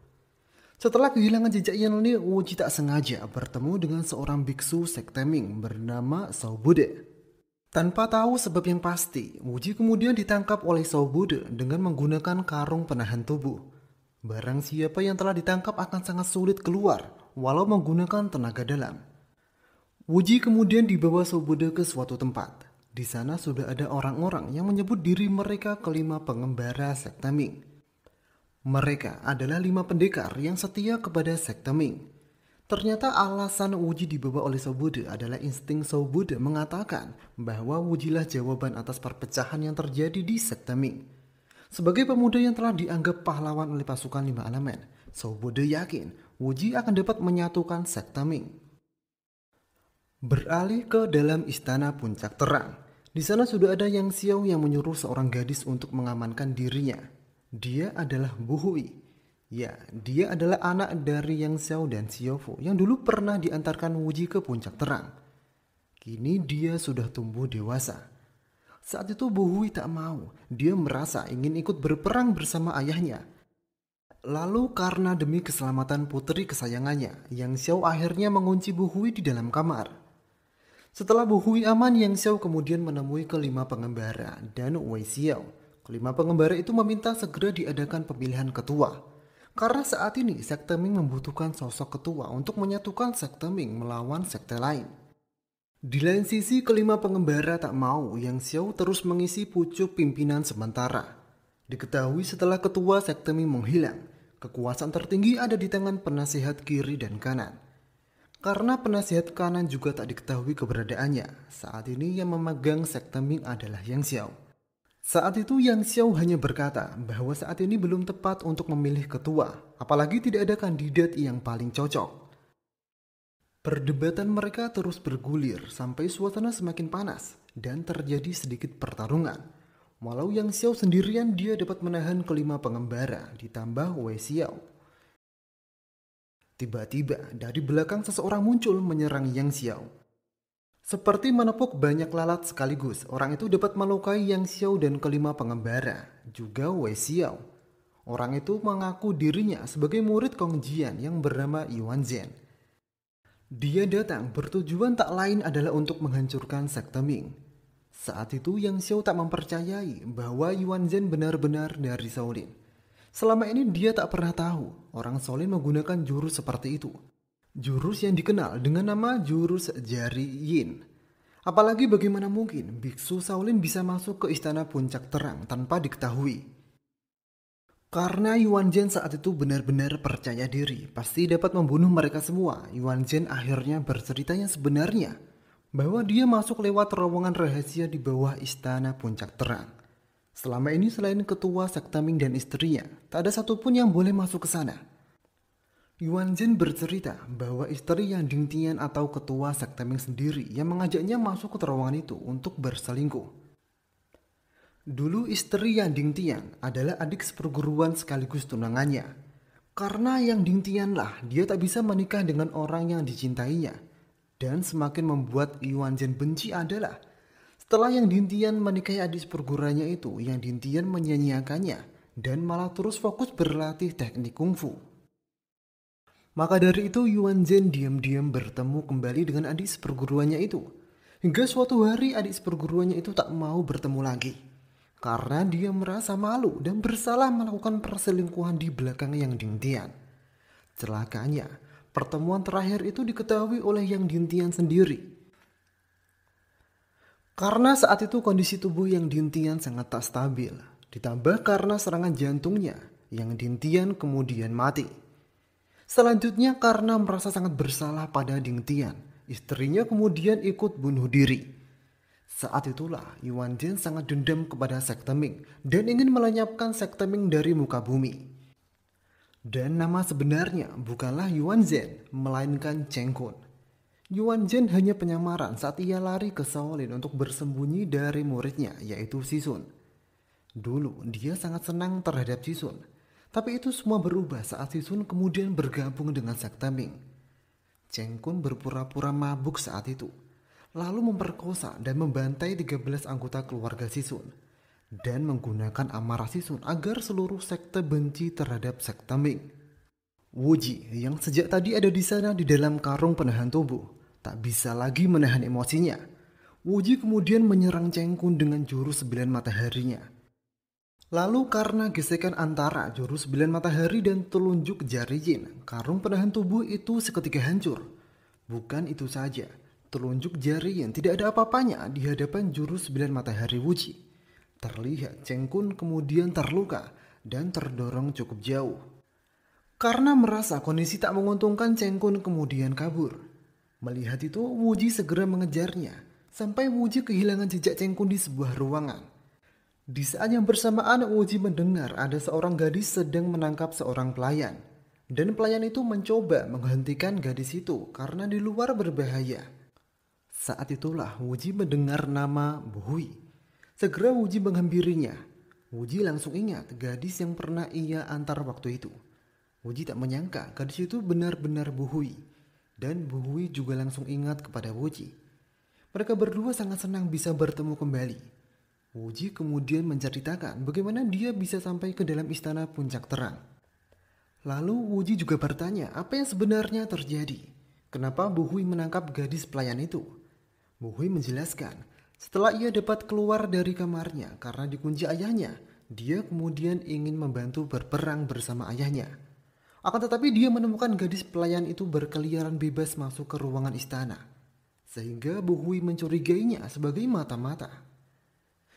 Setelah kehilangan jejak Yinli, Wuji tak sengaja bertemu dengan seorang biksu sekte Ming bernama Shao Bude. Tanpa tahu sebab yang pasti, Wuji kemudian ditangkap oleh Shao Bude dengan menggunakan karung penahan tubuh. Barang siapa yang telah ditangkap akan sangat sulit keluar, walau menggunakan tenaga dalam. Wuji kemudian dibawa Shao Bude ke suatu tempat. Di sana sudah ada orang-orang yang menyebut diri mereka kelima pengembara sekte Ming. Mereka adalah 5 pendekar yang setia kepada sekte Ming. Ternyata alasan Wuji dibawa oleh Shao Bude adalah insting Shao Bude mengatakan bahwa Wujilah jawaban atas perpecahan yang terjadi di sekte Ming. Sebagai pemuda yang telah dianggap pahlawan oleh pasukan 5 elemen, Shao Bude yakin Wuji akan dapat menyatukan sekte Ming. Beralih ke dalam istana puncak terang. Di sana sudah ada Yang Xiao yang menyuruh seorang gadis untuk mengamankan dirinya. Dia adalah Bu Hui. Ya, dia adalah anak dari Yang Xiao dan Xiaofu yang dulu pernah diantarkan Wuji ke puncak terang. Kini dia sudah tumbuh dewasa. Saat itu Bu Hui tak mau. Dia merasa ingin ikut berperang bersama ayahnya. Lalu karena demi keselamatan putri kesayangannya, Yang Xiao akhirnya mengunci Bu Hui di dalam kamar. Setelah Bu Hui aman, Yang Xiao kemudian menemui kelima pengembara dan Wei Xiao. Kelima pengembara itu meminta segera diadakan pemilihan ketua. Karena saat ini sekte Ming membutuhkan sosok ketua untuk menyatukan sekte Ming melawan sekte lain. Di lain sisi, kelima pengembara tak mau Yang Xiao terus mengisi pucuk pimpinan sementara. Diketahui setelah ketua sekte Ming menghilang, kekuasaan tertinggi ada di tangan penasihat kiri dan kanan. Karena penasihat kanan juga tak diketahui keberadaannya, saat ini yang memegang sekte Ming adalah Yang Xiao. Saat itu Yang Xiao hanya berkata bahwa saat ini belum tepat untuk memilih ketua, apalagi tidak ada kandidat yang paling cocok. Perdebatan mereka terus bergulir sampai suasana semakin panas dan terjadi sedikit pertarungan. Walau Yang Xiao sendirian, dia dapat menahan kelima pengembara ditambah Wei Xiao. Tiba-tiba dari belakang seseorang muncul menyerang Yang Xiao. Seperti menepuk banyak lalat sekaligus, orang itu dapat melukai Yang Xiao dan kelima pengembara, juga Wei Xiao. Orang itu mengaku dirinya sebagai murid Kong Jian yang bernama Yuan Zhen. Dia datang bertujuan tak lain adalah untuk menghancurkan sekte Ming. Saat itu Yang Xiao tak mempercayai bahwa Yuan Zhen benar-benar dari Shaolin. Selama ini dia tak pernah tahu orang Shaolin menggunakan jurus seperti itu. jurus yang dikenal dengan nama jurus jari yin. Apalagi bagaimana mungkin biksu Shaolin bisa masuk ke istana puncak terang tanpa diketahui. Karena Yuan Zhen saat itu benar-benar percaya diri, pasti dapat membunuh mereka semua. Yuan Zhen akhirnya bercerita yang sebenarnya, bahwa dia masuk lewat terowongan rahasia di bawah istana puncak terang. Selama ini selain ketua sekte Ming dan istrinya, tak ada satupun yang boleh masuk ke sana. Yuan Zhen bercerita bahwa istri yang Ding Tian atau ketua sekte Ming sendiri yang mengajaknya masuk ke terowongan itu untuk berselingkuh. Dulu istri yang Ding Tian adalah adik seperguruan sekaligus tunangannya. Karena yang Ding Tian lah dia tak bisa menikah dengan orang yang dicintainya. Dan semakin membuat Yuan Zhen benci adalah setelah yang Ding Tian menikahi adik seperguruannya itu, yang Ding Tian menyia-nyiakannya dan malah terus fokus berlatih teknik kungfu. Maka dari itu Yuan Zhen diam-diam bertemu kembali dengan adik seperguruannya itu. Hingga suatu hari adik seperguruannya itu tak mau bertemu lagi. Karena dia merasa malu dan bersalah melakukan perselingkuhan di belakang Yang Ding Tian. Celakanya, pertemuan terakhir itu diketahui oleh Yang Ding Tian sendiri. Karena saat itu kondisi tubuh Yang Ding Tian sangat tak stabil. Ditambah karena serangan jantungnya, Yang Ding Tian kemudian mati. Selanjutnya karena merasa sangat bersalah pada Ding Tian, istrinya kemudian ikut bunuh diri. Saat itulah Yuan Zhen sangat dendam kepada sekte Ming dan ingin melenyapkan sekte Ming dari muka bumi. Dan nama sebenarnya bukanlah Yuan Zhen, melainkan Cheng Kun. Yuan Zhen hanya penyamaran saat ia lari ke Shaolin untuk bersembunyi dari muridnya, yaitu Sisun. Dulu dia sangat senang terhadap Sisun, tapi itu semua berubah saat Sisun kemudian bergabung dengan sekte Ming. Cheng Kun berpura-pura mabuk saat itu, lalu memperkosa dan membantai 13 anggota keluarga Sisun, dan menggunakan amarah Sisun agar seluruh sekte benci terhadap sekte Ming. Wuji yang sejak tadi ada di sana di dalam karung penahan tubuh, tak bisa lagi menahan emosinya. Wuji kemudian menyerang Cheng Kun dengan jurus 9 mataharinya. Lalu karena gesekan antara jurus 9 matahari dan telunjuk jari yin, karung penahan tubuh itu seketika hancur. Bukan itu saja, telunjuk jari yin tidak ada apa-apanya di hadapan jurus 9 matahari Wuji. Terlihat Cheng Kun kemudian terluka dan terdorong cukup jauh. Karena merasa kondisi tak menguntungkan, Cheng Kun kemudian kabur. Melihat itu, Wuji segera mengejarnya, sampai Wuji kehilangan jejak Cheng Kun di sebuah ruangan. Di saat yang bersamaan, Wuji mendengar ada seorang gadis sedang menangkap seorang pelayan. Dan pelayan itu mencoba menghentikan gadis itu karena di luar berbahaya. Saat itulah Wuji mendengar nama Buhui. Segera Wuji menghampirinya. Wuji langsung ingat gadis yang pernah ia antar waktu itu. Wuji tak menyangka gadis itu benar-benar Buhui. Dan Buhui juga langsung ingat kepada Wuji. Mereka berdua sangat senang bisa bertemu kembali. Wuji kemudian menceritakan bagaimana dia bisa sampai ke dalam istana puncak terang. Lalu Wuji juga bertanya apa yang sebenarnya terjadi. Kenapa Buhui menangkap gadis pelayan itu? Buhui menjelaskan, setelah ia dapat keluar dari kamarnya karena dikunci ayahnya, dia kemudian ingin membantu berperang bersama ayahnya. Akan tetapi dia menemukan gadis pelayan itu berkeliaran bebas masuk ke ruangan istana, sehingga Buhui mencurigainya sebagai mata-mata.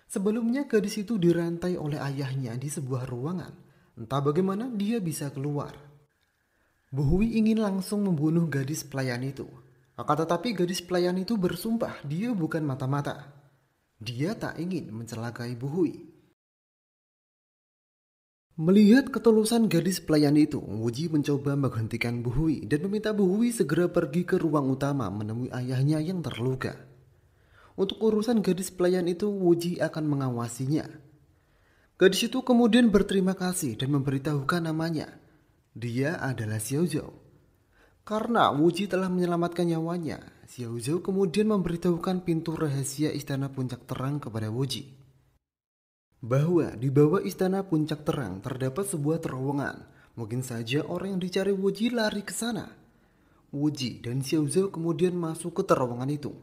Sebelumnya gadis itu dirantai oleh ayahnya di sebuah ruangan, entah bagaimana dia bisa keluar. Buhui ingin langsung membunuh gadis pelayan itu. Akan tetapi gadis pelayan itu bersumpah dia bukan mata-mata. Dia tak ingin mencelakai Buhui. Melihat ketulusan gadis pelayan itu, Wuji mencoba menghentikan Buhui dan meminta Buhui segera pergi ke ruang utama menemui ayahnya yang terluka. Untuk urusan gadis pelayan itu, Wuji akan mengawasinya. Gadis itu kemudian berterima kasih dan memberitahukan namanya. Dia adalah Xiao Zhou. Karena Wuji telah menyelamatkan nyawanya, Xiao Zhou kemudian memberitahukan pintu rahasia istana puncak terang kepada Wuji. Bahwa di bawah istana puncak terang terdapat sebuah terowongan. Mungkin saja orang yang dicari Wuji lari ke sana. Wuji dan Xiao Zhou kemudian masuk ke terowongan itu.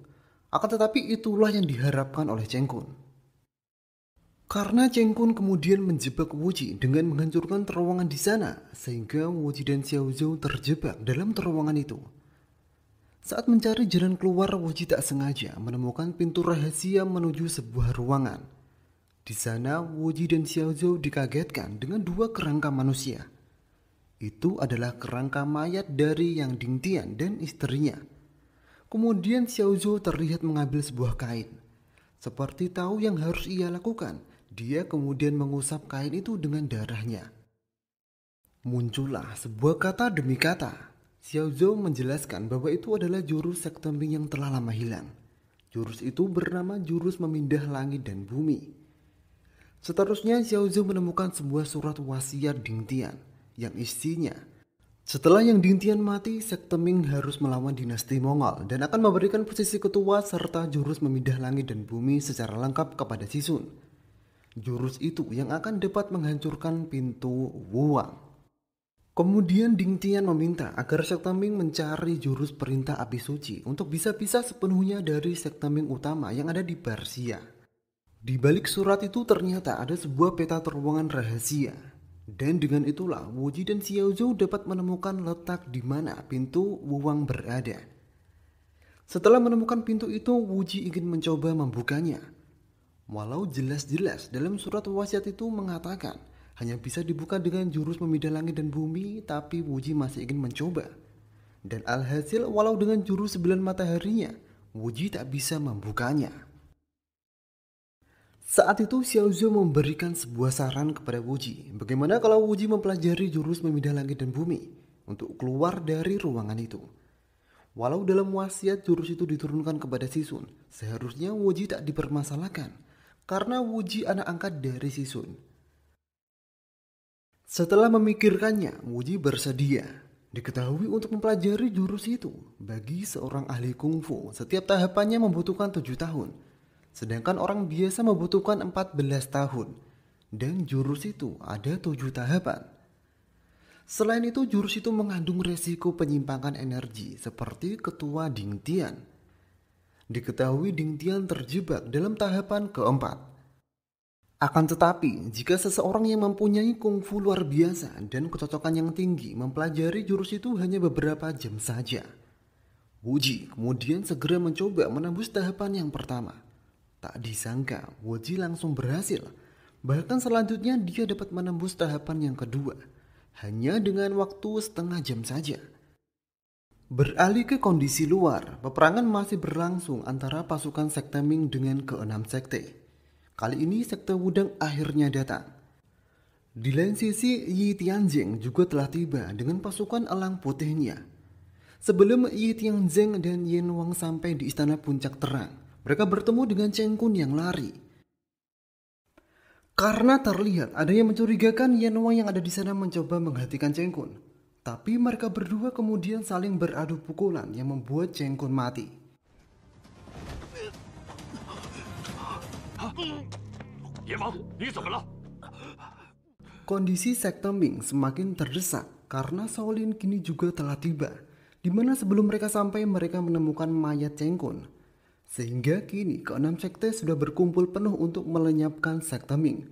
Akan tetapi itulah yang diharapkan oleh Cheng Kun. Karena Cheng Kun kemudian menjebak Wuji dengan menghancurkan terowongan di sana, sehingga Wuji dan Xiao Zhou terjebak dalam terowongan itu. Saat mencari jalan keluar, Wuji tak sengaja menemukan pintu rahasia menuju sebuah ruangan. Di sana, Wuji dan Xiaozhou dikagetkan dengan dua kerangka manusia. Itu adalah kerangka mayat dari Yang Dingtian dan istrinya. Kemudian Xiaozhou terlihat mengambil sebuah kain. Seperti tahu yang harus ia lakukan, dia kemudian mengusap kain itu dengan darahnya. Muncullah sebuah kata demi kata. Xiaozhou menjelaskan bahwa itu adalah jurus sekte Ming yang telah lama hilang. Jurus itu bernama jurus memindah langit dan bumi. Seterusnya Xiaozhou menemukan sebuah surat wasiat Dingtian yang isinya, setelah Yang Dingtian mati, sekte Ming harus melawan dinasti Mongol dan akan memberikan posisi ketua serta jurus memindah langit dan bumi secara lengkap kepada Sisun. Jurus itu yang akan dapat menghancurkan pintu Wuwang. Kemudian Dingtian meminta agar sekte Ming mencari jurus perintah api suci untuk bisa pisah sepenuhnya dari sekte Ming utama yang ada di Persia. Di balik surat itu ternyata ada sebuah peta terowongan rahasia. Dan dengan itulah Wuji dan Xiaozhou dapat menemukan letak di mana pintu Wuwang berada. Setelah menemukan pintu itu, Wuji ingin mencoba membukanya. Walau jelas-jelas dalam surat wasiat itu mengatakan hanya bisa dibuka dengan jurus memindah langit dan bumi, tapi Wuji masih ingin mencoba. Dan alhasil walau dengan jurus 9 mataharinya, Wuji tak bisa membukanya. Saat itu Xiaozhou memberikan sebuah saran kepada Wuji. Bagaimana kalau Wuji mempelajari jurus memindah langit dan bumi untuk keluar dari ruangan itu. Walau dalam wasiat jurus itu diturunkan kepada Sisun, seharusnya Wuji tak dipermasalahkan karena Wuji anak angkat dari Sisun. Setelah memikirkannya, Wuji bersedia. Diketahui untuk mempelajari jurus itu bagi seorang ahli kungfu, setiap tahapannya membutuhkan 7 tahun. Sedangkan orang biasa membutuhkan 14 tahun. Dan jurus itu ada 7 tahapan. Selain itu jurus itu mengandung resiko penyimpangan energi seperti ketua Dingtian. Diketahui Dingtian terjebak dalam tahapan keempat. Akan tetapi jika seseorang yang mempunyai kungfu luar biasa dan kecocokan yang tinggi mempelajari jurus itu hanya beberapa jam saja. Wuji kemudian segera mencoba menembus tahapan yang pertama. Tak disangka, Wuji langsung berhasil. Bahkan selanjutnya dia dapat menembus tahapan yang kedua, hanya dengan waktu setengah jam saja. Beralih ke kondisi luar, peperangan masih berlangsung antara pasukan sekte Ming dengan ke-6 sekte. Kali ini sekte Wudang akhirnya datang. Di lain sisi, Yi Tianzeng juga telah tiba dengan pasukan elang putihnya. Sebelum Yi Tianzeng dan Yen Wang sampai di istana puncak terang, mereka bertemu dengan Cheng Kun yang lari. Karena terlihat ada yang mencurigakan, Yen Wang yang ada di sana mencoba menghentikan Cheng Kun. Tapi mereka berdua kemudian saling beradu pukulan yang membuat Cheng Kun mati. Kondisi sekte Ming semakin terdesak karena Shaolin kini juga telah tiba, di mana sebelum mereka sampai mereka menemukan mayat Cheng Kun. Sehingga kini ke-6 sekte sudah berkumpul penuh untuk melenyapkan sekte Ming.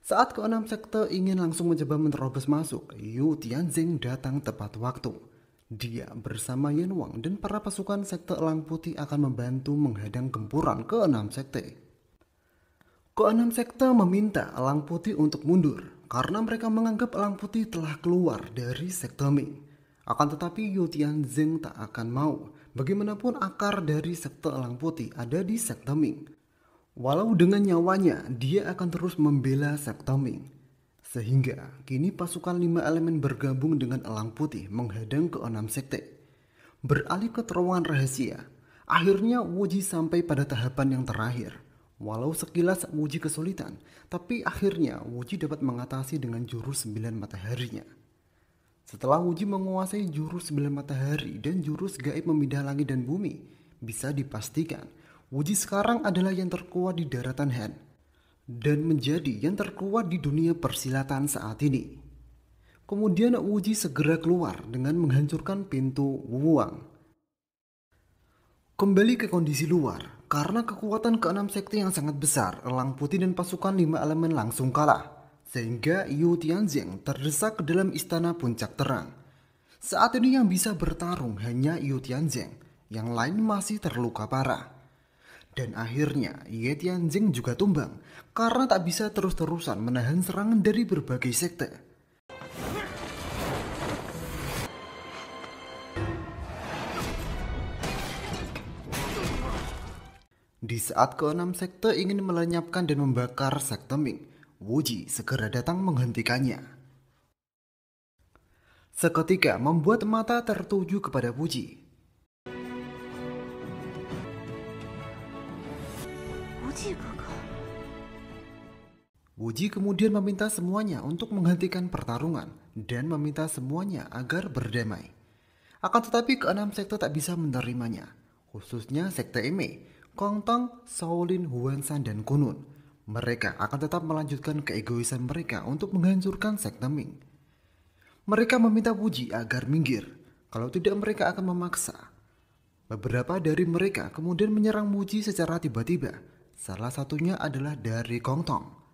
Saat ke-6 sekte ingin langsung mencoba menerobos masuk, Yu Tianzeng datang tepat waktu. Dia bersama Yen Wang dan para pasukan sekte Elang Putih akan membantu menghadang gempuran ke-6 sekte. Ke-6 sekte meminta Elang Putih untuk mundur karena mereka menganggap Elang Putih telah keluar dari sekte Ming. Akan tetapi Yu Tianzeng tak akan mau. Bagaimanapun akar dari sekte Elang Putih ada di sekte Ming. Walau dengan nyawanya, dia akan terus membela sekte Ming. Sehingga kini pasukan 5 elemen bergabung dengan Elang Putih menghadang ke-6 sekte. Beralih ke terowongan rahasia, akhirnya Wuji sampai pada tahapan yang terakhir. Walau sekilas Wuji kesulitan, tapi akhirnya Wuji dapat mengatasi dengan jurus 9 mataharinya. Setelah Wuji menguasai jurus 9 matahari dan jurus gaib memindah langit dan bumi, bisa dipastikan Wuji sekarang adalah yang terkuat di daratan Han dan menjadi yang terkuat di dunia persilatan saat ini. Kemudian Wuji segera keluar dengan menghancurkan pintu Wuwang. Kembali ke kondisi luar, karena kekuatan ke-6 sekte yang sangat besar, Elang Putih dan pasukan 5 elemen langsung kalah. Sehingga Yu Tianzeng terdesak ke dalam istana puncak terang. Saat ini yang bisa bertarung hanya Yu Tianzeng. yang lain masih terluka parah. Dan akhirnya Ye Tianjing juga tumbang karena tak bisa terus-terusan menahan serangan dari berbagai sekte. Di saat keenam sekte ingin melenyapkan dan membakar sekte Ming, Wuji segera datang menghentikannya. Seketika membuat mata tertuju kepada Wuji. Wuji kemudian meminta semuanya untuk menghentikan pertarungan dan meminta semuanya agar berdamai. Akan tetapi keenam sekte tak bisa menerimanya, khususnya sekte Eme, Kongtong, Shaolin, Huanshan, dan Kunun. Mereka akan tetap melanjutkan keegoisan mereka untuk menghancurkan sekte Ming. Mereka meminta Wuji agar minggir, kalau tidak mereka akan memaksa. Beberapa dari mereka kemudian menyerang Wuji secara tiba-tiba, salah satunya adalah dari Kongtong.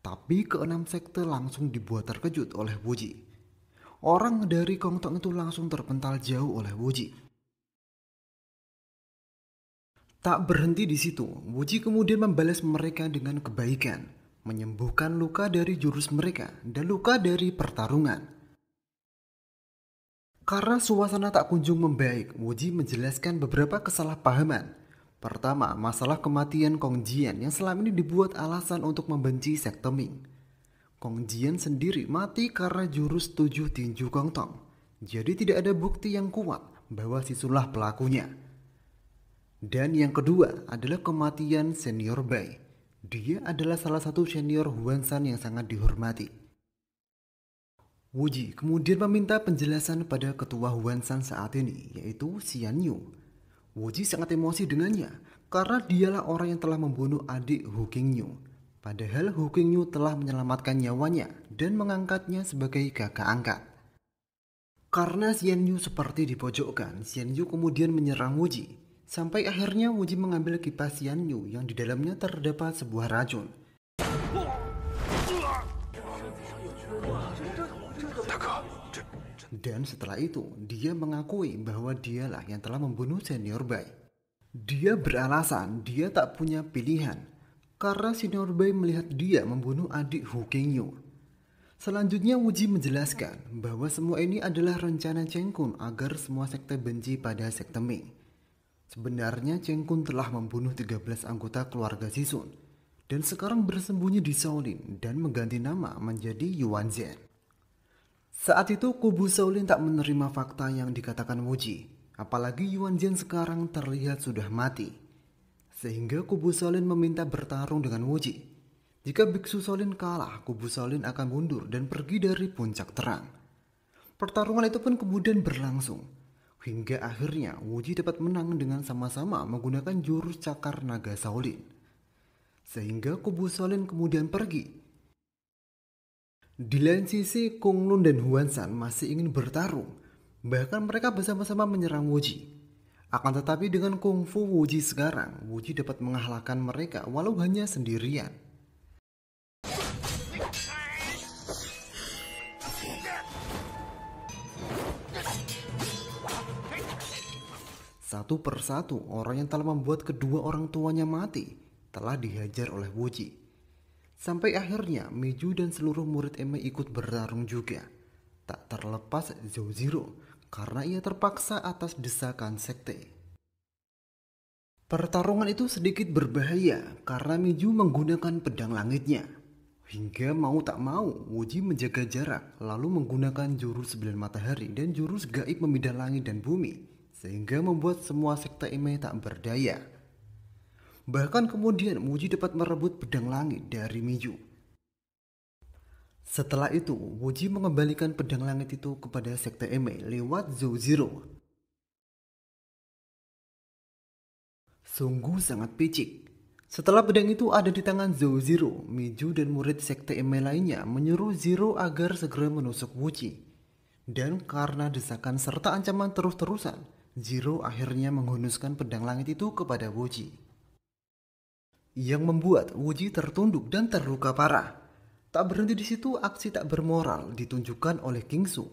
Tapi keenam sekte langsung dibuat terkejut oleh Wuji. Orang dari Kongtong itu langsung terpental jauh oleh Wuji. Tak berhenti di situ, Wuji kemudian membalas mereka dengan kebaikan, menyembuhkan luka dari jurus mereka dan luka dari pertarungan. Karena suasana tak kunjung membaik, Wuji menjelaskan beberapa kesalahpahaman. Pertama, masalah kematian Kong Jian yang selama ini dibuat alasan untuk membenci sekte Ming. Kong Jian sendiri mati karena jurus 7 tinju Kongtong. Jadi tidak ada bukti yang kuat bahwa Sisulah pelakunya. Dan yang kedua adalah kematian senior Bai. Dia adalah salah satu senior Huanshan yang sangat dihormati. Wuji kemudian meminta penjelasan pada ketua Huanshan saat ini, yaitu Xian Yu. Wuji sangat emosi dengannya karena dialah orang yang telah membunuh adik Hu Qingyu. Padahal Hu Qingyu telah menyelamatkan nyawanya dan mengangkatnya sebagai kakak angkat. Karena Xian Yu seperti dipojokkan, Xian Yu kemudian menyerang Wuji. Sampai akhirnya Wuji mengambil kipas Xian Yu yang di dalamnya terdapat sebuah racun. Dan setelah itu, dia mengakui bahwa dialah yang telah membunuh senior Bai. Dia beralasan dia tak punya pilihan, karena senior Bai melihat dia membunuh adik Hu Qingyu. Selanjutnya Wuji menjelaskan bahwa semua ini adalah rencana Cheng Kun agar semua sekte benci pada sekte Ming. Sebenarnya Cheng Kun telah membunuh 13 anggota keluarga Sisun, dan sekarang bersembunyi di Shaolin dan mengganti nama menjadi Yuan Zhen. Saat itu kubu Shaolin tak menerima fakta yang dikatakan Wuji, apalagi Yuan Zhen sekarang terlihat sudah mati. Sehingga kubu Shaolin meminta bertarung dengan Wuji. Jika biksu Shaolin kalah, kubu Shaolin akan mundur dan pergi dari puncak terang. Pertarungan itu pun kemudian berlangsung, hingga akhirnya Wuji dapat menang dengan sama-sama menggunakan jurus cakar naga Shaolin. Sehingga kubu Shaolin kemudian pergi. Di lain sisi, Kung Lun dan Huanshan masih ingin bertarung. Bahkan mereka bersama-sama menyerang Wuji. Akan tetapi dengan kungfu Wuji sekarang, Wuji dapat mengalahkan mereka walau hanya sendirian. Satu persatu orang yang telah membuat kedua orang tuanya mati telah dihajar oleh Wuji. Sampai akhirnya Meiju dan seluruh murid Eme ikut bertarung juga. Tak terlepas Zhou Ziro karena ia terpaksa atas desakan sekte. Pertarungan itu sedikit berbahaya karena Meiju menggunakan pedang langitnya. Hingga mau tak mau Wuji menjaga jarak lalu menggunakan jurus 9 matahari dan jurus gaib membedah langit dan bumi. Sehingga membuat semua sekte Eme tak berdaya. Bahkan kemudian Wuji dapat merebut pedang langit dari Meiju. Setelah itu, Wuji mengembalikan pedang langit itu kepada sekte Eme lewat Zhou Ziro. Sungguh sangat picik. Setelah pedang itu ada di tangan Zhou Ziro, Meiju dan murid sekte Eme lainnya menyuruh Ziro agar segera menusuk Wuji. Dan karena desakan serta ancaman terus-terusan, Ziro akhirnya menghunuskan pedang langit itu kepada Wuji. Yang membuat Wuji tertunduk dan terluka parah. Tak berhenti di situ, aksi tak bermoral ditunjukkan oleh Kingsu.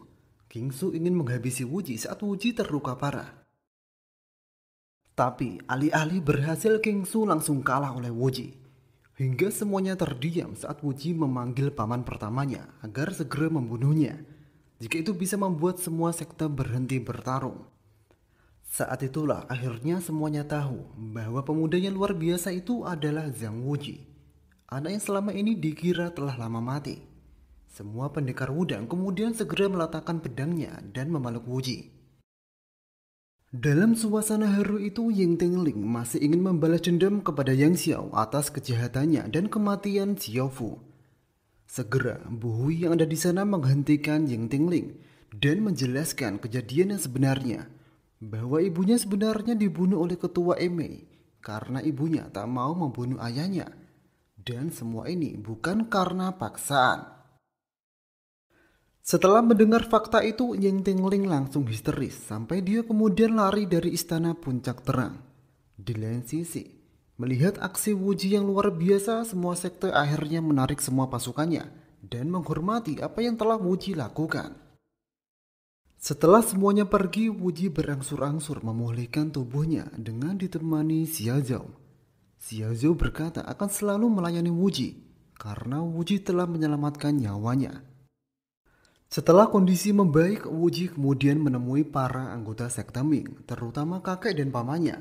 Kingsu ingin menghabisi Wuji saat Wuji terluka parah. Tapi alih-alih berhasil, King Su langsung kalah oleh Wuji. Hingga semuanya terdiam saat Wuji memanggil paman pertamanya agar segera membunuhnya. Jika itu bisa membuat semua sekte berhenti bertarung. Saat itulah akhirnya semuanya tahu bahwa pemuda yang luar biasa itu adalah Zhang Wuji. Anak yang selama ini dikira telah lama mati. Semua pendekar Wudang kemudian segera meletakkan pedangnya dan memeluk Wuji. Dalam suasana haru itu, Ying Tingling masih ingin membalas dendam kepada Yang Xiao atas kejahatannya dan kematian Xiao Fu. Segera, Bu Hui yang ada di sana menghentikan Ying Tingling dan menjelaskan kejadian yang sebenarnya, bahwa ibunya sebenarnya dibunuh oleh ketua Emei karena ibunya tak mau membunuh ayahnya, dan semua ini bukan karena paksaan. Setelah mendengar fakta itu, Ying Tingling langsung histeris sampai dia kemudian lari dari istana puncak terang. Di lain sisi, melihat aksi Wuji yang luar biasa, semua sekte akhirnya menarik semua pasukannya dan menghormati apa yang telah Wuji lakukan. Setelah semuanya pergi, Wuji berangsur-angsur memulihkan tubuhnya dengan ditemani Xiao Zhao. Xiao Zhao berkata akan selalu melayani Wuji karena Wuji telah menyelamatkan nyawanya. Setelah kondisi membaik, Wuji kemudian menemui para anggota sekte Ming, terutama kakek dan pamannya.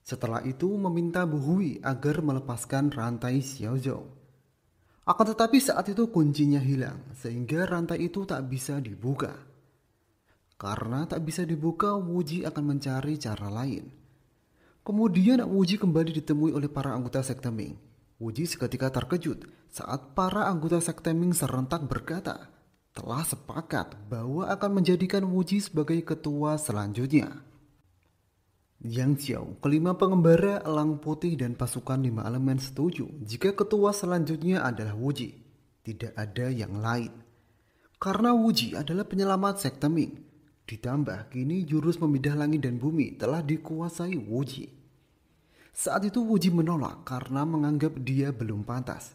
Setelah itu meminta Bu Hui agar melepaskan rantai Xiao Zhao. Akan tetapi saat itu kuncinya hilang, sehingga rantai itu tak bisa dibuka. Karena tak bisa dibuka, Wuji akan mencari cara lain. Kemudian Wuji kembali ditemui oleh para anggota sekte Ming. Wuji seketika terkejut saat para anggota sekte Ming serentak berkata, telah sepakat bahwa akan menjadikan Wuji sebagai ketua selanjutnya. Yang Xiao, kelima pengembara elang putih dan pasukan 5 elemen setuju jika ketua selanjutnya adalah Wuji. Tidak ada yang lain. Karena Wuji adalah penyelamat sekte Ming. Ditambah kini jurus memindah langit dan bumi telah dikuasai Wuji. Saat itu Wuji menolak karena menganggap dia belum pantas.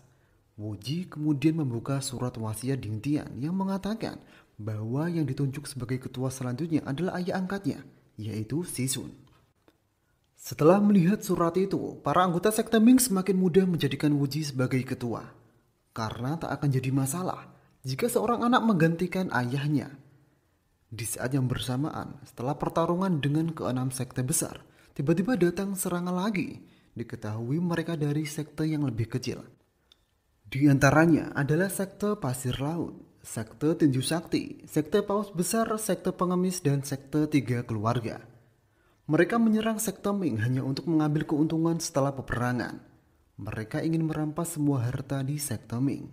Wuji kemudian membuka surat wasiat Ding Tian yang mengatakan bahwa yang ditunjuk sebagai ketua selanjutnya adalah ayah angkatnya, yaitu Sisun. Setelah melihat surat itu, para anggota sekte Ming semakin mudah menjadikan Wuji sebagai ketua. Karena tak akan jadi masalah jika seorang anak menggantikan ayahnya. Di saat yang bersamaan, setelah pertarungan dengan keenam sekte besar, tiba-tiba datang serangan lagi. Diketahui mereka dari sekte yang lebih kecil. Di antaranya adalah sekte Pasir Laut, sekte Tinju Sakti, sekte Paus Besar, sekte Pengemis, dan sekte Tiga Keluarga. Mereka menyerang sekte Ming hanya untuk mengambil keuntungan setelah peperangan. Mereka ingin merampas semua harta di sekte Ming.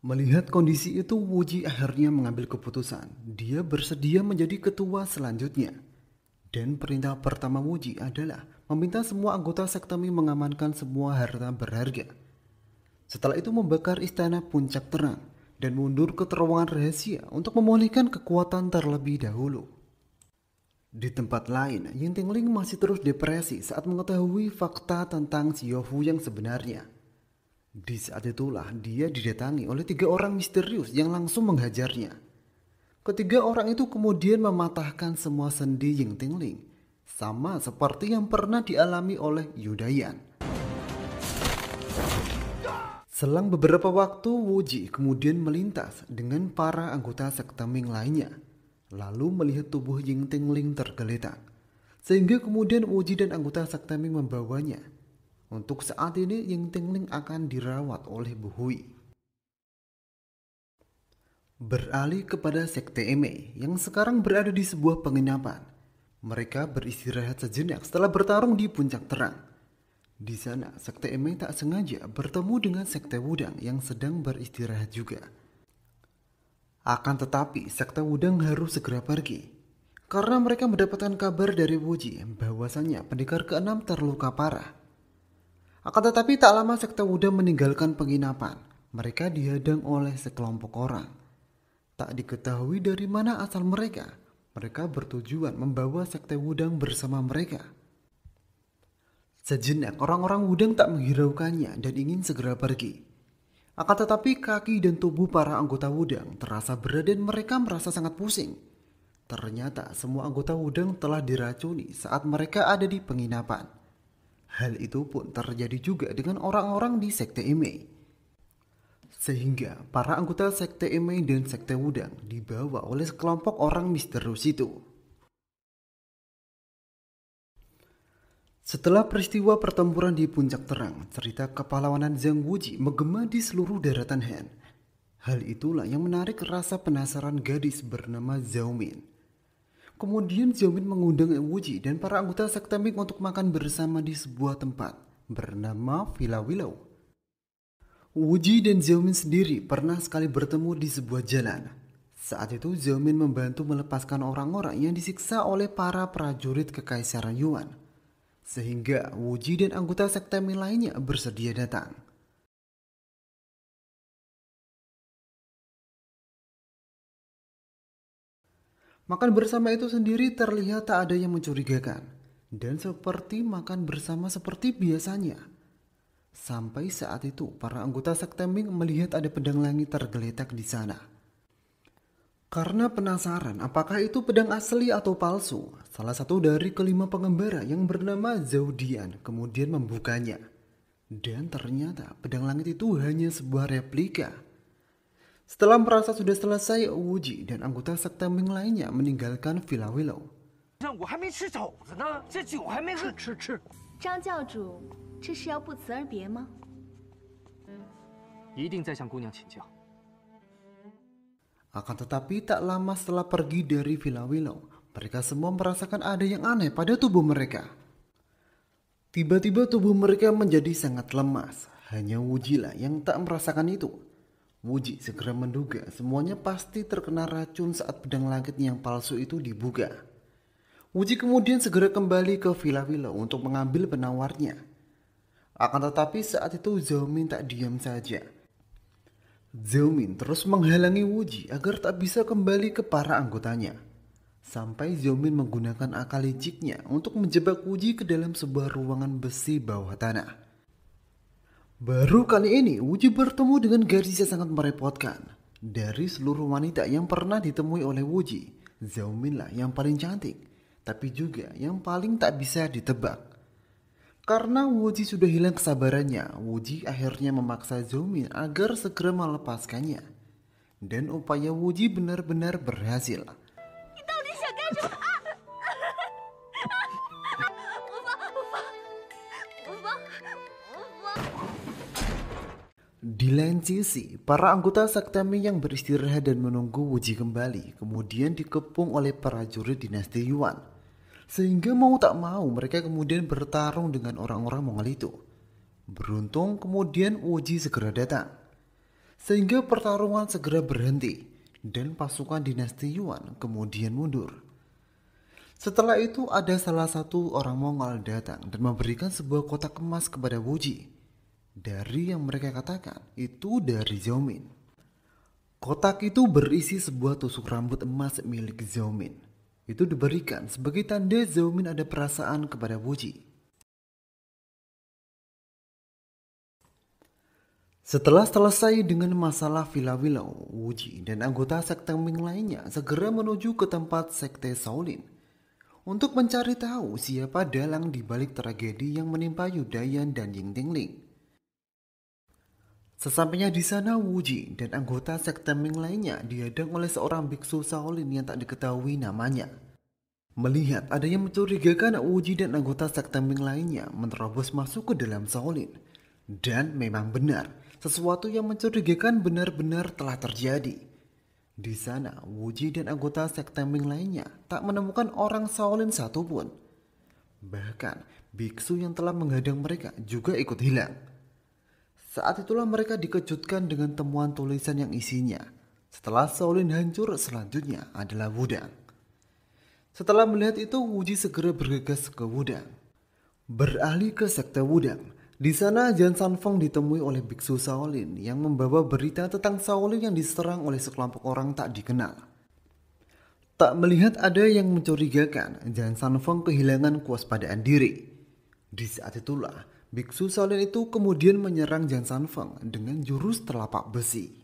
Melihat kondisi itu, Wuji akhirnya mengambil keputusan. Dia bersedia menjadi ketua selanjutnya. Dan perintah pertama Wuji adalah meminta semua anggota sekte Ming mengamankan semua harta berharga. Setelah itu membakar istana puncak terang dan mundur ke terowongan rahasia untuk memulihkan kekuatan terlebih dahulu. Di tempat lain, Ying Tingling masih terus depresi saat mengetahui fakta tentang Xiao Fu yang sebenarnya. Di saat itulah dia didatangi oleh 3 orang misterius yang langsung menghajarnya. Ketiga orang itu kemudian mematahkan semua sendi Ying Tingling, sama seperti yang pernah dialami oleh Yu Dayan. Selang beberapa waktu, Wuji kemudian melintas dengan para anggota sekte Ming lainnya, lalu melihat tubuh Ying Tingling tergeletak, sehingga kemudian Wuji dan anggota sekte Ming membawanya. Untuk saat ini Ying Tingling akan dirawat oleh Bu Hui. Beralih kepada sekte Emei yang sekarang berada di sebuah penginapan. Mereka beristirahat sejenak setelah bertarung di puncak terang. Di sana, sekte Emei tak sengaja bertemu dengan sekte Wudang yang sedang beristirahat juga. Akan tetapi, sekte Wudang harus segera pergi karena mereka mendapatkan kabar dari Wuji bahwasannya pendekar ke-6 terluka parah. Akan tetapi tak lama sekte Wudang meninggalkan penginapan. Mereka dihadang oleh sekelompok orang. Tak diketahui dari mana asal mereka. Mereka bertujuan membawa sekte Wudang bersama mereka. Sejenak orang-orang Wudang tak menghiraukannya dan ingin segera pergi. Akan tetapi kaki dan tubuh para anggota Wudang terasa berat dan mereka merasa sangat pusing. Ternyata semua anggota Wudang telah diracuni saat mereka ada di penginapan. Hal itu pun terjadi juga dengan orang-orang di Sekte Imei. Sehingga para anggota Sekte Imei dan Sekte Wudang dibawa oleh sekelompok orang misterius itu. Setelah peristiwa pertempuran di Puncak Terang, cerita kepahlawanan Zhang Wuji menggema di seluruh daratan Han. Hal itulah yang menarik rasa penasaran gadis bernama Zhao Min. Kemudian Zhao Min mengundang Wuji dan para anggota Sekte Ming untuk makan bersama di sebuah tempat bernama Villa Willow. Wuji dan Zhao Min sendiri pernah sekali bertemu di sebuah jalan. Saat itu Zhao Min membantu melepaskan orang-orang yang disiksa oleh para prajurit Kekaisaran Yuan. Sehingga Wuji dan anggota Sekte Ming lainnya bersedia datang. Makan bersama itu sendiri terlihat tak ada yang mencurigakan. Dan seperti makan bersama seperti biasanya. Sampai saat itu para anggota Sekte Ming melihat ada pedang langit tergeletak di sana. Karena penasaran apakah itu pedang asli atau palsu, salah satu dari kelima pengembara yang bernama Zhao Dian kemudian membukanya. Dan ternyata pedang langit itu hanya sebuah replika. Setelah merasa sudah selesai, Wuji dan anggota Sekte Ming lainnya meninggalkan Villa Willow. 张教主，这是要不辞而别吗？一定再向姑娘请教。 Akan tetapi tak lama setelah pergi dari Villa Willow, mereka semua merasakan ada yang aneh pada tubuh mereka. Tiba-tiba tubuh mereka menjadi sangat lemas. Hanya Wuji lah yang tak merasakan itu. Wuji segera menduga semuanya pasti terkena racun saat pedang langit yang palsu itu dibuka. Wuji kemudian segera kembali ke Villa Willow untuk mengambil penawarnya. Akan tetapi saat itu Zhao Min tak diam saja. Zhao Min terus menghalangi Wuji agar tak bisa kembali ke para anggotanya. Sampai Zhao Min menggunakan akal liciknya untuk menjebak Wuji ke dalam sebuah ruangan besi bawah tanah. Baru kali ini Wuji bertemu dengan gadis yang sangat merepotkan. Dari seluruh wanita yang pernah ditemui oleh Wuji, Zhao Min lah yang paling cantik, tapi juga yang paling tak bisa ditebak. Karena Wuji sudah hilang kesabarannya, Wuji akhirnya memaksa Zhao Min agar segera melepaskannya. Dan upaya Wuji benar-benar berhasil. Di lain sisi, para anggota Sekte Ming yang beristirahat dan menunggu Wuji kembali kemudian dikepung oleh prajurit dinasti Yuan. Sehingga mau tak mau mereka kemudian bertarung dengan orang-orang Mongol itu. Beruntung kemudian Wuji segera datang. Sehingga pertarungan segera berhenti dan pasukan dinasti Yuan kemudian mundur. Setelah itu ada salah satu orang Mongol datang dan memberikan sebuah kotak emas kepada Wuji. Dari yang mereka katakan itu dari Zhao Min. Kotak itu berisi sebuah tusuk rambut emas milik Zhao Min. Itu diberikan sebagai tanda Zhao Min ada perasaan kepada Wuji. Setelah selesai dengan masalah Villa Willow, Wuji dan anggota Sekte Ming lainnya segera menuju ke tempat Sekte Shaolin untuk mencari tahu siapa dalang di balik tragedi yang menimpa Yudayan dan Ying Tingling. Sesampainya di sana, Wuji dan anggota Sekte Ming lainnya dihadang oleh seorang biksu Shaolin yang tak diketahui namanya. Melihat ada yang mencurigakan, Wuji dan anggota Sekte Ming lainnya menerobos masuk ke dalam Shaolin. Dan memang benar, sesuatu yang mencurigakan benar-benar telah terjadi. Di sana, Wuji dan anggota Sekte Ming lainnya tak menemukan orang Shaolin satupun. Bahkan, biksu yang telah menghadang mereka juga ikut hilang. Saat itulah mereka dikejutkan dengan temuan tulisan yang isinya. Setelah Shaolin hancur, selanjutnya adalah Wudang. Setelah melihat itu, Wuji segera bergegas ke Wudang. Beralih ke Sekte Wudang. Di sana Jan Sanfeng ditemui oleh biksu Shaolin yang membawa berita tentang Shaolin yang diserang oleh sekelompok orang tak dikenal. Tak melihat ada yang mencurigakan, Jan Sanfeng kehilangan kewaspadaan diri. Di saat itulah biksu Shaolin itu kemudian menyerang Jan Sanfeng dengan jurus telapak besi.